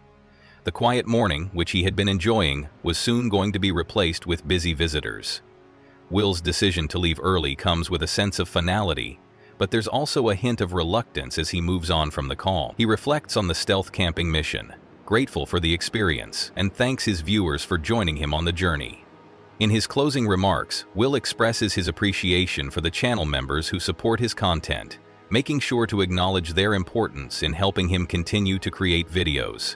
The quiet morning, which he had been enjoying, was soon going to be replaced with busy visitors. Will's decision to leave early comes with a sense of finality, but there's also a hint of reluctance as he moves on from the calm. He reflects on the stealth camping mission, grateful for the experience, and thanks his viewers for joining him on the journey. In his closing remarks, Will expresses his appreciation for the channel members who support his content, making sure to acknowledge their importance in helping him continue to create videos.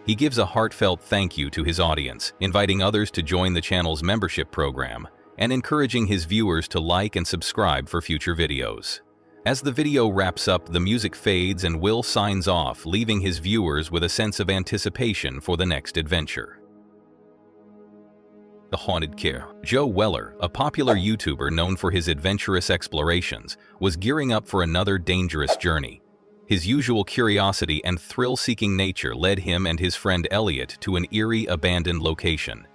He gives a heartfelt thank you to his audience, inviting others to join the channel's membership program, and encouraging his viewers to like and subscribe for future videos. As the video wraps up, the music fades and Will signs off, leaving his viewers with a sense of anticipation for the next adventure. The Haunted Cave. Joe Weller, a popular YouTuber known for his adventurous explorations, was gearing up for another dangerous journey. His usual curiosity and thrill-seeking nature led him and his friend Elliot to an eerie, abandoned location.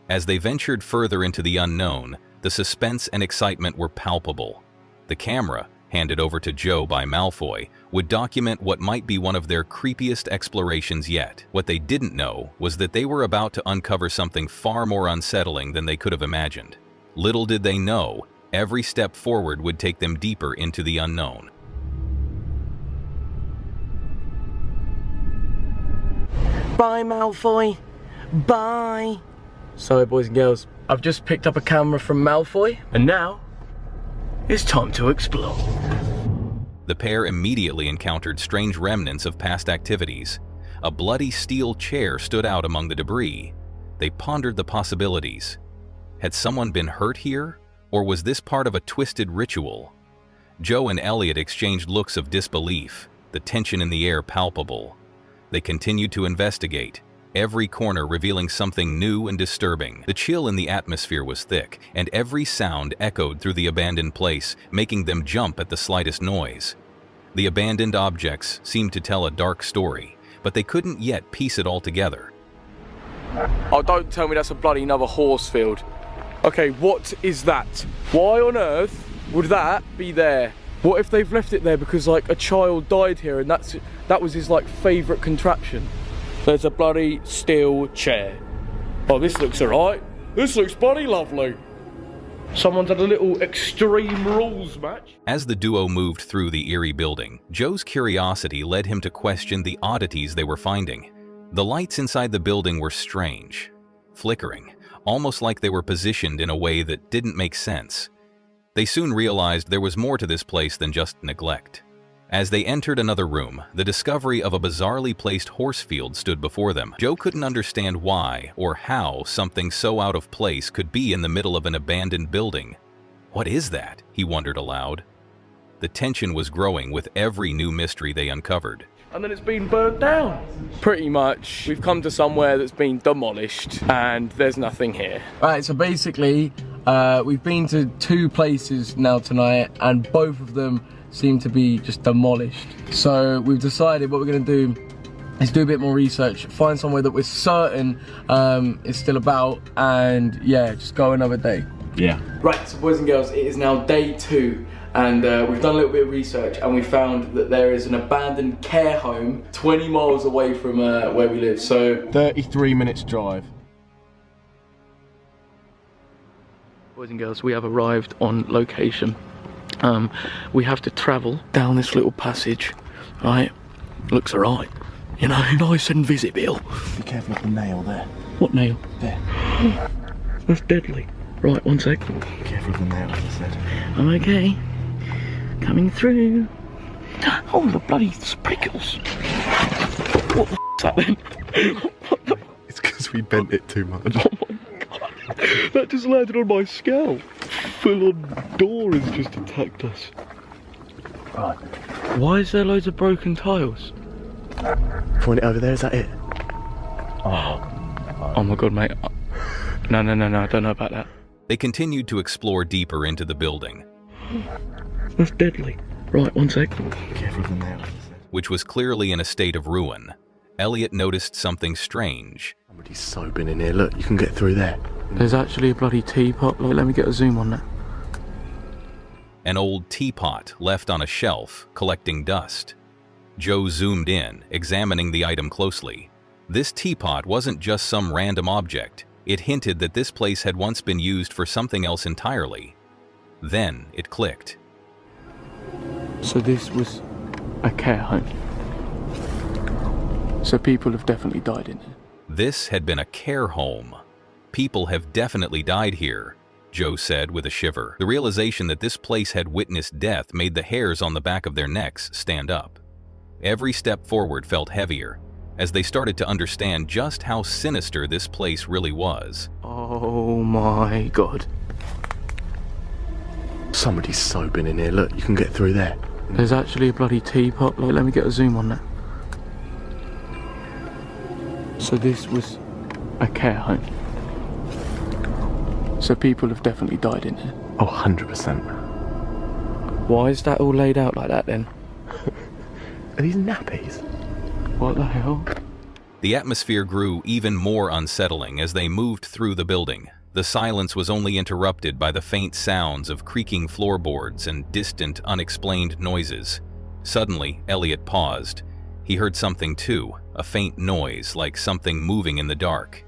As they ventured further into the unknown, the suspense and excitement were palpable. The camera, handed over to Joe by Malfoy, would document what might be one of their creepiest explorations yet. What they didn't know was that they were about to uncover something far more unsettling than they could have imagined. Little did they know, every step forward would take them deeper into the unknown. Bye, Malfoy. Bye. So, boys and girls, I've just picked up a camera from Malfoy, and now it's time to explore. The pair immediately encountered strange remnants of past activities. A bloody steel chair stood out among the debris. They pondered the possibilities. Had someone been hurt here, or was this part of a twisted ritual? Joe and Elliot exchanged looks of disbelief, the tension in the air palpable. They continued to investigate, every corner revealing something new and disturbing. The chill in the atmosphere was thick, and every sound echoed through the abandoned place, making them jump at the slightest noise. The abandoned objects seemed to tell a dark story, but they couldn't yet piece it all together. Oh, don't tell me that's a bloody another horse field. Okay, what is that? Why on earth would that be there? What if they've left it there because like a child died here and that was his like favourite contraption? There's a bloody steel chair. Oh, this looks alright. This looks bloody lovely. Someone's had a little Extreme Rules match. As the duo moved through the eerie building, Joe's curiosity led him to question the oddities they were finding. The lights inside the building were strange, flickering, almost like they were positioned in a way that didn't make sense. They soon realized there was more to this place than just neglect. As they entered another room, the discovery of a bizarrely placed horse field stood before them. Joe couldn't understand why or how something so out of place could be in the middle of an abandoned building. What is that? He wondered aloud. The tension was growing with every new mystery they uncovered. And then it's been burnt down. Pretty much, we've come to somewhere that's been demolished and there's nothing here. Right, so basically, we've been to 2 places now tonight and both of them seem to be just demolished. So we've decided what we're gonna do is do a bit more research, find somewhere that we're certain is still about, and yeah, just go another day. Yeah. Right, so boys and girls, it is now day 2. And we've done a little bit of research and we found that there is an abandoned care home 20 miles away from where we live, so 33 minutes drive. Boys and girls, we have arrived on location. We have to travel down this little passage, right? Looks alright, you know, nice and visible. Be careful of the nail there. What nail? There. That's deadly. Right, 1 sec. Be careful of the nail, as I said. I'm okay. Coming through. Oh, the bloody sprinkles. What the f***'s that then? It's because we bent it too much. Oh my god. That just landed on my scalp. Full on door has just attacked us. Right. Why is there loads of broken tiles? Point it over there, is that it? Oh my god, mate. No, I don't know about that. They continued to explore deeper into the building. That's deadly. Right, 1 sec. Careful of the nail. Which was clearly in a state of ruin. Elliot noticed something strange. Somebody's soaping in here. Look, you can get through there. There's actually a bloody teapot. Like, let me get a zoom on that. An old teapot left on a shelf, collecting dust. Joe zoomed in, examining the item closely. This teapot wasn't just some random object. It hinted that this place had once been used for something else entirely. Then it clicked. So this was a care home. So people have definitely died in here. This had been a care home. People have definitely died here, Joe said with a shiver. The realization that this place had witnessed death made the hairs on the back of their necks stand up. Every step forward felt heavier, as they started to understand just how sinister this place really was. Oh my god. Somebody's soaping in here. Look, you can get through there. There's actually a bloody teapot. Like, let me get a zoom on that. So this was a care home. So people have definitely died in here. Oh, 100%. Why is that all laid out like that then? Are these nappies? What the hell? The atmosphere grew even more unsettling as they moved through the building. The silence was only interrupted by the faint sounds of creaking floorboards and distant, unexplained noises. Suddenly, Elliot paused. He heard something too, a faint noise like something moving in the dark.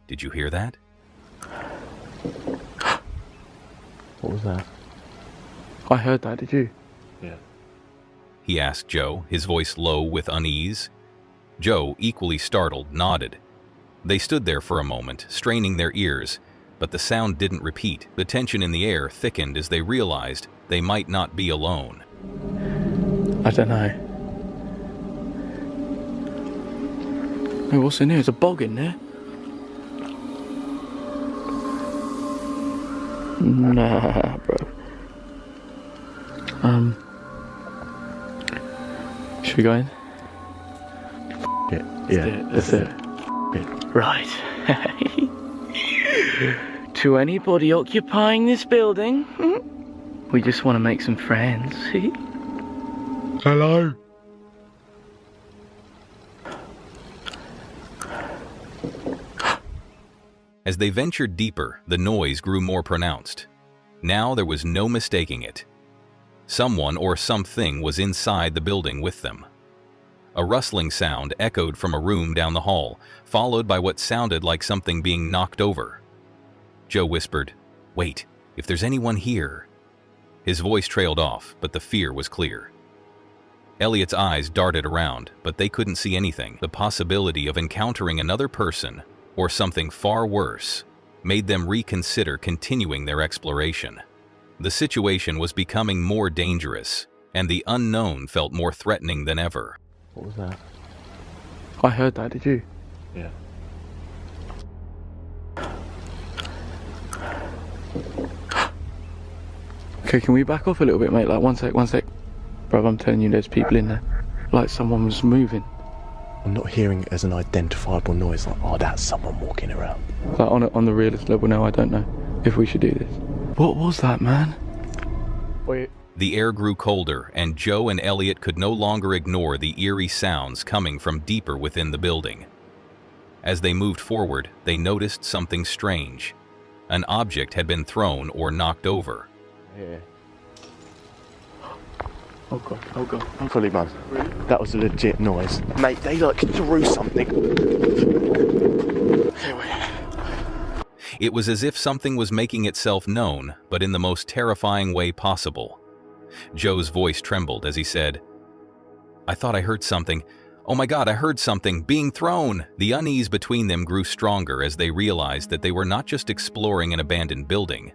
Did you hear that? What was that? I heard that, did you? Yeah. He asked Joe, his voice low with unease. Joe, equally startled, nodded. They stood there for a moment, straining their ears, but the sound didn't repeat. The tension in the air thickened as they realized they might not be alone. I don't know. Hey, what's in there? There's a bog in there. Nah, bro. Should we go in? Yeah, That's it. Right. To anybody occupying this building, we just want to make some friends. Hello? As they ventured deeper, the noise grew more pronounced. Now there was no mistaking it. Someone or something was inside the building with them. A rustling sound echoed from a room down the hall, followed by what sounded like something being knocked over. Joe whispered, "Wait, if there's anyone here." His voice trailed off, but the fear was clear. Elliot's eyes darted around, but they couldn't see anything. The possibility of encountering another person, or something far worse, made them reconsider continuing their exploration. The situation was becoming more dangerous, and the unknown felt more threatening than ever. What was that? I heard that, did you? Yeah. Okay, can we back off a little bit, mate? Like, one sec. Bro, I'm telling you, there's people in there. Like someone was moving. I'm not hearing it as an identifiable noise like, oh, that's someone walking around. Like, on the realist level now, I don't know if we should do this. What was that, man? Wait. The air grew colder, and Joe and Elliot could no longer ignore the eerie sounds coming from deeper within the building. As they moved forward, they noticed something strange. An object had been thrown or knocked over. Yeah. Oh god. Fully, man. That was a legit noise. Mate, they like threw something. It was as if something was making itself known, but in the most terrifying way possible. Joe's voice trembled as he said, "I thought I heard something. Oh my God, I heard something being thrown." The unease between them grew stronger as they realized that they were not just exploring an abandoned building.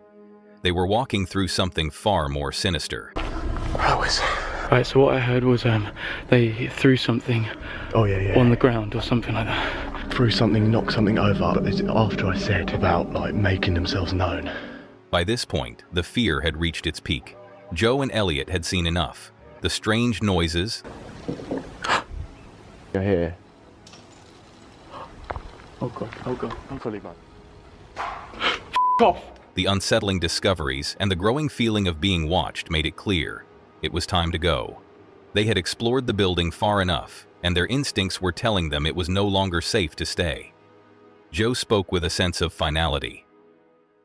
They were walking through something far more sinister. Right, so what I heard was they threw something on the ground or something like that. Threw something, knocked something over, but it's after I said about like making themselves known. By this point, the fear had reached its peak. Joe and Elliot had seen enough. The strange noises, You're here. Oh god. I'm fully, man. Off. the unsettling discoveries, and the growing feeling of being watched made it clear it was time to go. They had explored the building far enough, and their instincts were telling them it was no longer safe to stay. Joe spoke with a sense of finality.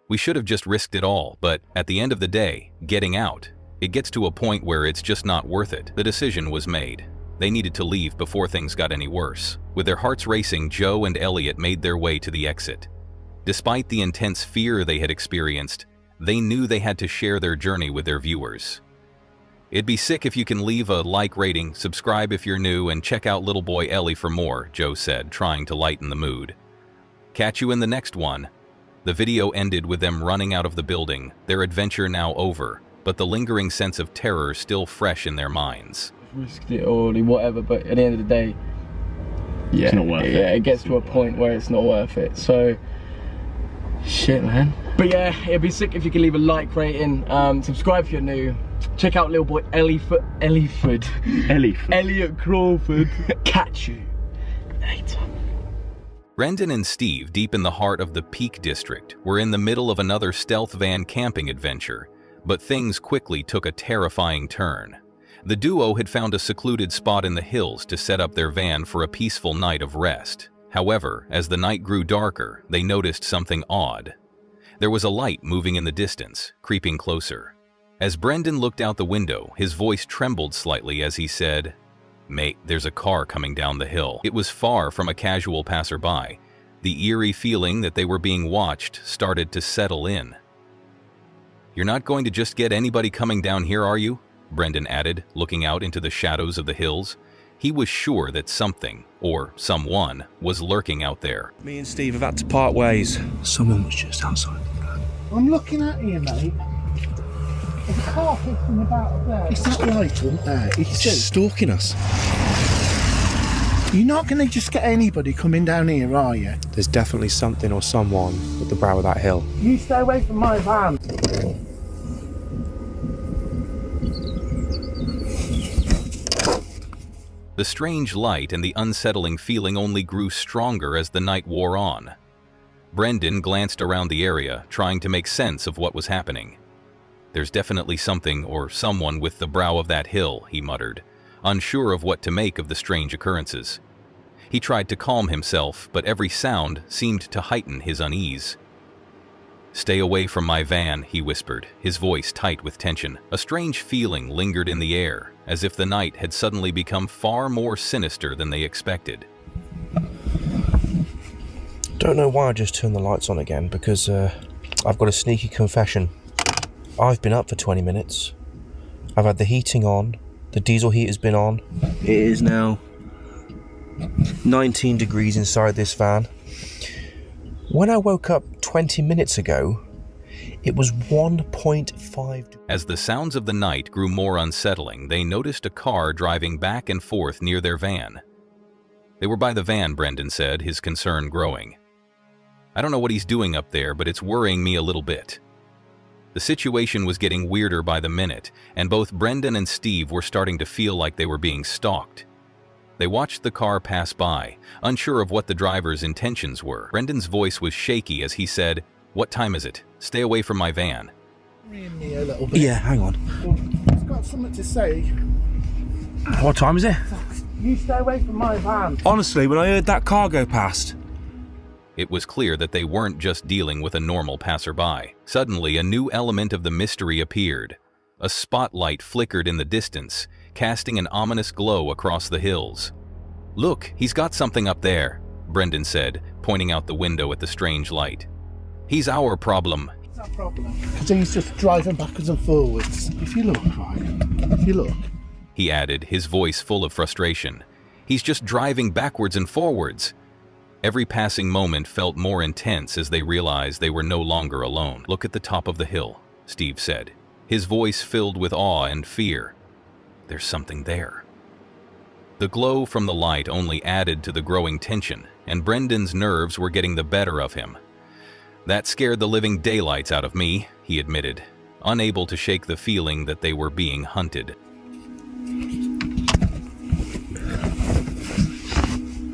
"We should have just risked it all, but at the end of the day, getting out, it gets to a point where it's just not worth it." The decision was made. They needed to leave before things got any worse. With their hearts racing, Joe and Elliot made their way to the exit. Despite the intense fear they had experienced, they knew they had to share their journey with their viewers. "It'd be sick if you can leave a like rating, subscribe if you're new, and check out little boy Ellie for more," Joe said, trying to lighten the mood. "Catch you in the next one." The video ended with them running out of the building, their adventure now over, but the lingering sense of terror still fresh in their minds. Risked it all, whatever, but at the end of the day, it's not worth it. Yeah, it gets to a point where it's not worth it. So, shit, man. But yeah, it'd be sick if you could leave a like rating, subscribe if you're new. Check out little boy Elliot Crawford. Catch you later. Brendan and Steve, deep in the heart of the Peak District, were in the middle of another stealth van camping adventure, but things quickly took a terrifying turn. The duo had found a secluded spot in the hills to set up their van for a peaceful night of rest. However, as the night grew darker, they noticed something odd. There was a light moving in the distance, creeping closer. As Brendan looked out the window, his voice trembled slightly as he said, "Mate, there's a car coming down the hill." It was far from a casual passerby. The eerie feeling that they were being watched started to settle in. "You're not going to just get anybody coming down here, are you?" Brendan added, looking out into the shadows of the hills. He was sure that something, or someone, was lurking out there. Me and Steve have had to part ways. Someone was just outside. I'm looking at you, mate. There's a car hitting about up there. It's that light up there. It's just stalking us. You're not going to just get anybody coming down here, are you? There's definitely something or someone at the brow of that hill. You stay away from my van. The strange light and the unsettling feeling only grew stronger as the night wore on. Brendan glanced around the area, trying to make sense of what was happening. "There's definitely something or someone with the brow of that hill," he muttered, unsure of what to make of the strange occurrences. He tried to calm himself, but every sound seemed to heighten his unease. "Stay away from my van," he whispered, his voice tight with tension. A strange feeling lingered in the air, as if the night had suddenly become far more sinister than they expected. Don't know why I just turned the lights on again, because I've got a sneaky confession. I've been up for 20 minutes. I've had the heating on, the diesel heater's been on. It is now 19 degrees inside this van. When I woke up 20 minutes ago, it was 1.5 degrees. As the sounds of the night grew more unsettling, they noticed a car driving back and forth near their van. They were by the van, Brendan said, his concern growing. "I don't know what he's doing up there, but it's worrying me a little bit." The situation was getting weirder by the minute, and both Brendan and Steve were starting to feel like they were being stalked. They watched the car pass by, unsure of what the driver's intentions were. Brendan's voice was shaky as he said, "What time is it? Stay away from my van." Me a little bit. Yeah, hang on. I've got something to say. What time is it? You stay away from my van. Honestly, when I heard that car go past. It was clear that they weren't just dealing with a normal passerby. Suddenly, a new element of the mystery appeared. A spotlight flickered in the distance, casting an ominous glow across the hills. "Look, he's got something up there," Brendan said, pointing out the window at the strange light. "He's our problem." It's our problem. So he's just driving backwards and forwards. If you look, right? If you look. He added, his voice full of frustration. "He's just driving backwards and forwards." Every passing moment felt more intense as they realized they were no longer alone. "Look at the top of the hill," Steve said, his voice filled with awe and fear. "There's something there." The glow from the light only added to the growing tension, and Brendan's nerves were getting the better of him. "That scared the living daylights out of me," he admitted, unable to shake the feeling that they were being hunted.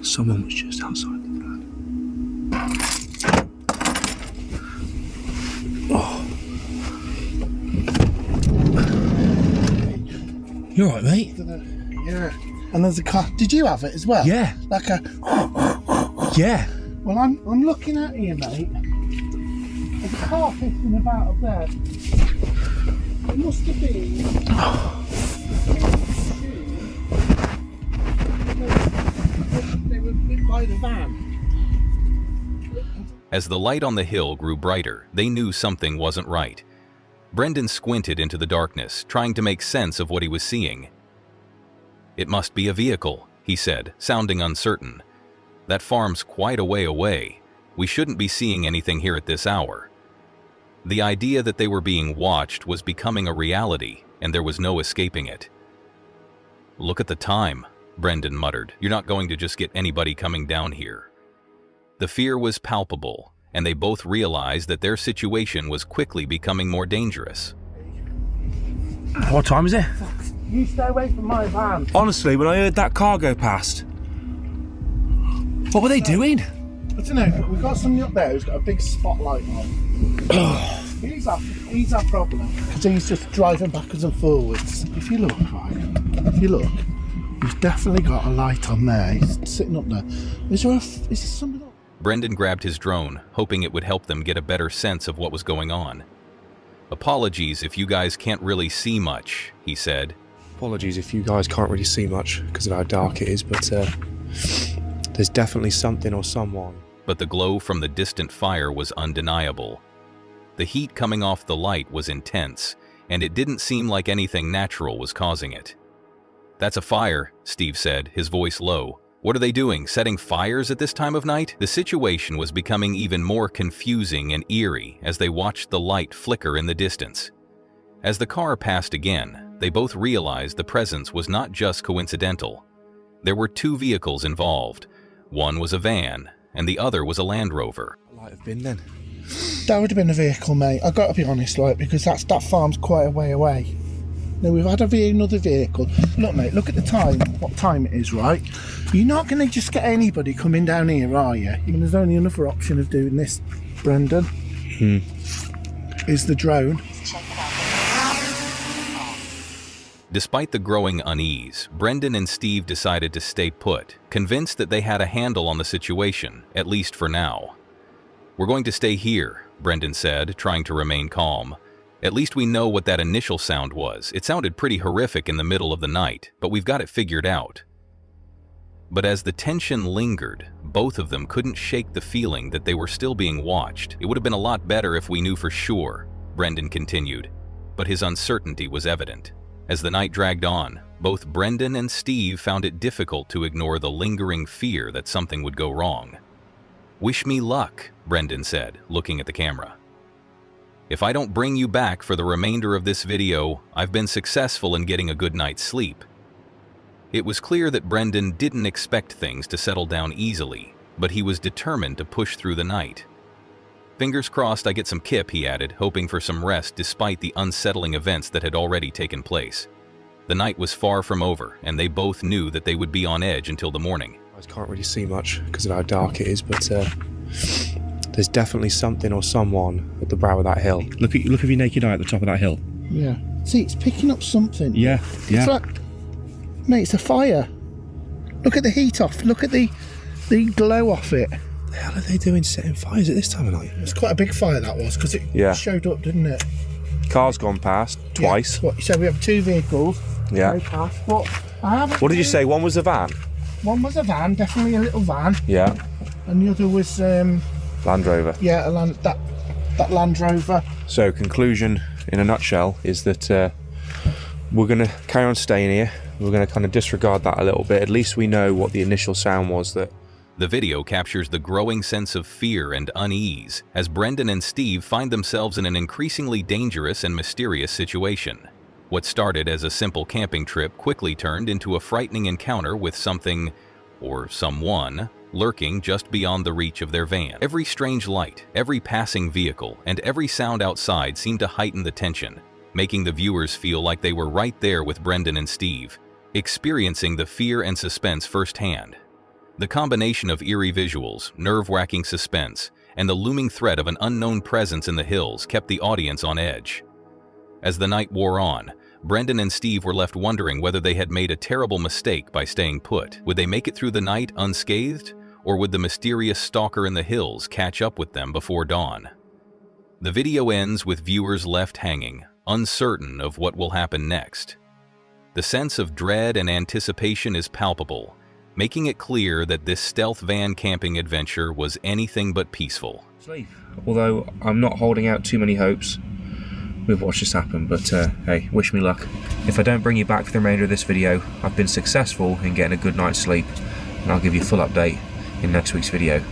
Someone was just outside the van. Oh. You alright, mate? Yeah. And there's a car. Did you have it as well? Yeah. Like a. Yeah. Well, I'm looking at you, mate. There's a car hitting about up there. It must have been. They were by the van. As the light on the hill grew brighter, they knew something wasn't right. Brendan squinted into the darkness, trying to make sense of what he was seeing. "It must be a vehicle," he said, sounding uncertain. "That farm's quite a way away. We shouldn't be seeing anything here at this hour." The idea that they were being watched was becoming a reality, and there was no escaping it. "Look at the time," Brendan muttered. "You're not going to just get anybody coming down here." The fear was palpable, and they both realized that their situation was quickly becoming more dangerous. What time is it? You stay away from my van. Honestly, when I heard that car go past, what were they doing? I don't know, but we've got somebody up there who's got a big spotlight on. He's our problem, because he's just driving backwards and forwards. If you look, he's definitely got a light on there. He's sitting up there. Is there somebody up? Brendan grabbed his drone, hoping it would help them get a better sense of what was going on. "Apologies if you guys can't really see much," he said. Apologies if you guys can't really see much because of how dark it is, but there's definitely something or someone. But the glow from the distant fire was undeniable. The heat coming off the light was intense, and it didn't seem like anything natural was causing it. "That's a fire," Steve said, his voice low. "What are they doing, setting fires at this time of night?" The situation was becoming even more confusing and eerie as they watched the light flicker in the distance. As the car passed again, they both realized the presence was not just coincidental. There were two vehicles involved. One was a van, and the other was a Land Rover. Might have been then. That would have been a vehicle, mate. I've got to be honest, like, because that farm's quite a way away. Now, we've had another vehicle. Look, mate, look at the time, what time it is, right? You're not going to just get anybody coming down here, are you? I mean, there's only another option of doing this, Brendan. Is the drone. Despite the growing unease, Brendan and Steve decided to stay put, convinced that they had a handle on the situation, at least for now. "We're going to stay here," Brendan said, trying to remain calm. "At least we know what that initial sound was. It sounded pretty horrific in the middle of the night, but we've got it figured out." But as the tension lingered, both of them couldn't shake the feeling that they were still being watched. "It would have been a lot better if we knew for sure," Brendan continued, but his uncertainty was evident. As the night dragged on, both Brendan and Steve found it difficult to ignore the lingering fear that something would go wrong. "Wish me luck," Brendan said, looking at the camera. "If I don't bring you back for the remainder of this video, I've been successful in getting a good night's sleep." It was clear that Brendan didn't expect things to settle down easily, but he was determined to push through the night. "Fingers crossed I get some kip," he added, hoping for some rest despite the unsettling events that had already taken place. The night was far from over, and they both knew that they would be on edge until the morning. I can't really see much because of how dark it is, but there's definitely something or someone at the brow of that hill. Look with your naked eye at the top of that hill. Yeah. See, it's picking up something. Yeah. It's like, mate, it's a fire. Look at the heat off. Look at the glow off it. What the hell are they doing setting fires at this time of night? It's quite a big fire, that was, because it showed up, didn't it? Car's gone past twice. Yeah. So we have two vehicles. Yeah. Past, but what did you say? One was a van? One was a van, definitely a little van. Yeah. And the other was Land Rover. Yeah, that Land Rover. So conclusion in a nutshell is that we're going to carry on staying here. We're going to kind of disregard that a little bit. At least we know what the initial sound was. That the video captures the growing sense of fear and unease as Brendan and Steve find themselves in an increasingly dangerous and mysterious situation. What started as a simple camping trip quickly turned into a frightening encounter with something, or someone, lurking just beyond the reach of their van. Every strange light, every passing vehicle, and every sound outside seemed to heighten the tension, making the viewers feel like they were right there with Brendan and Steve, experiencing the fear and suspense firsthand. The combination of eerie visuals, nerve-wracking suspense, and the looming threat of an unknown presence in the hills kept the audience on edge. As the night wore on, Brendan and Steve were left wondering whether they had made a terrible mistake by staying put. Would they make it through the night unscathed, or would the mysterious stalker in the hills catch up with them before dawn? The video ends with viewers left hanging, uncertain of what will happen next. The sense of dread and anticipation is palpable, making it clear that this stealth van camping adventure was anything but peaceful. Sleep. Although I'm not holding out too many hopes. We've watched this happen, but hey, wish me luck. If I don't bring you back for the remainder of this video, I've been successful in getting a good night's sleep, and I'll give you a full update in next week's video.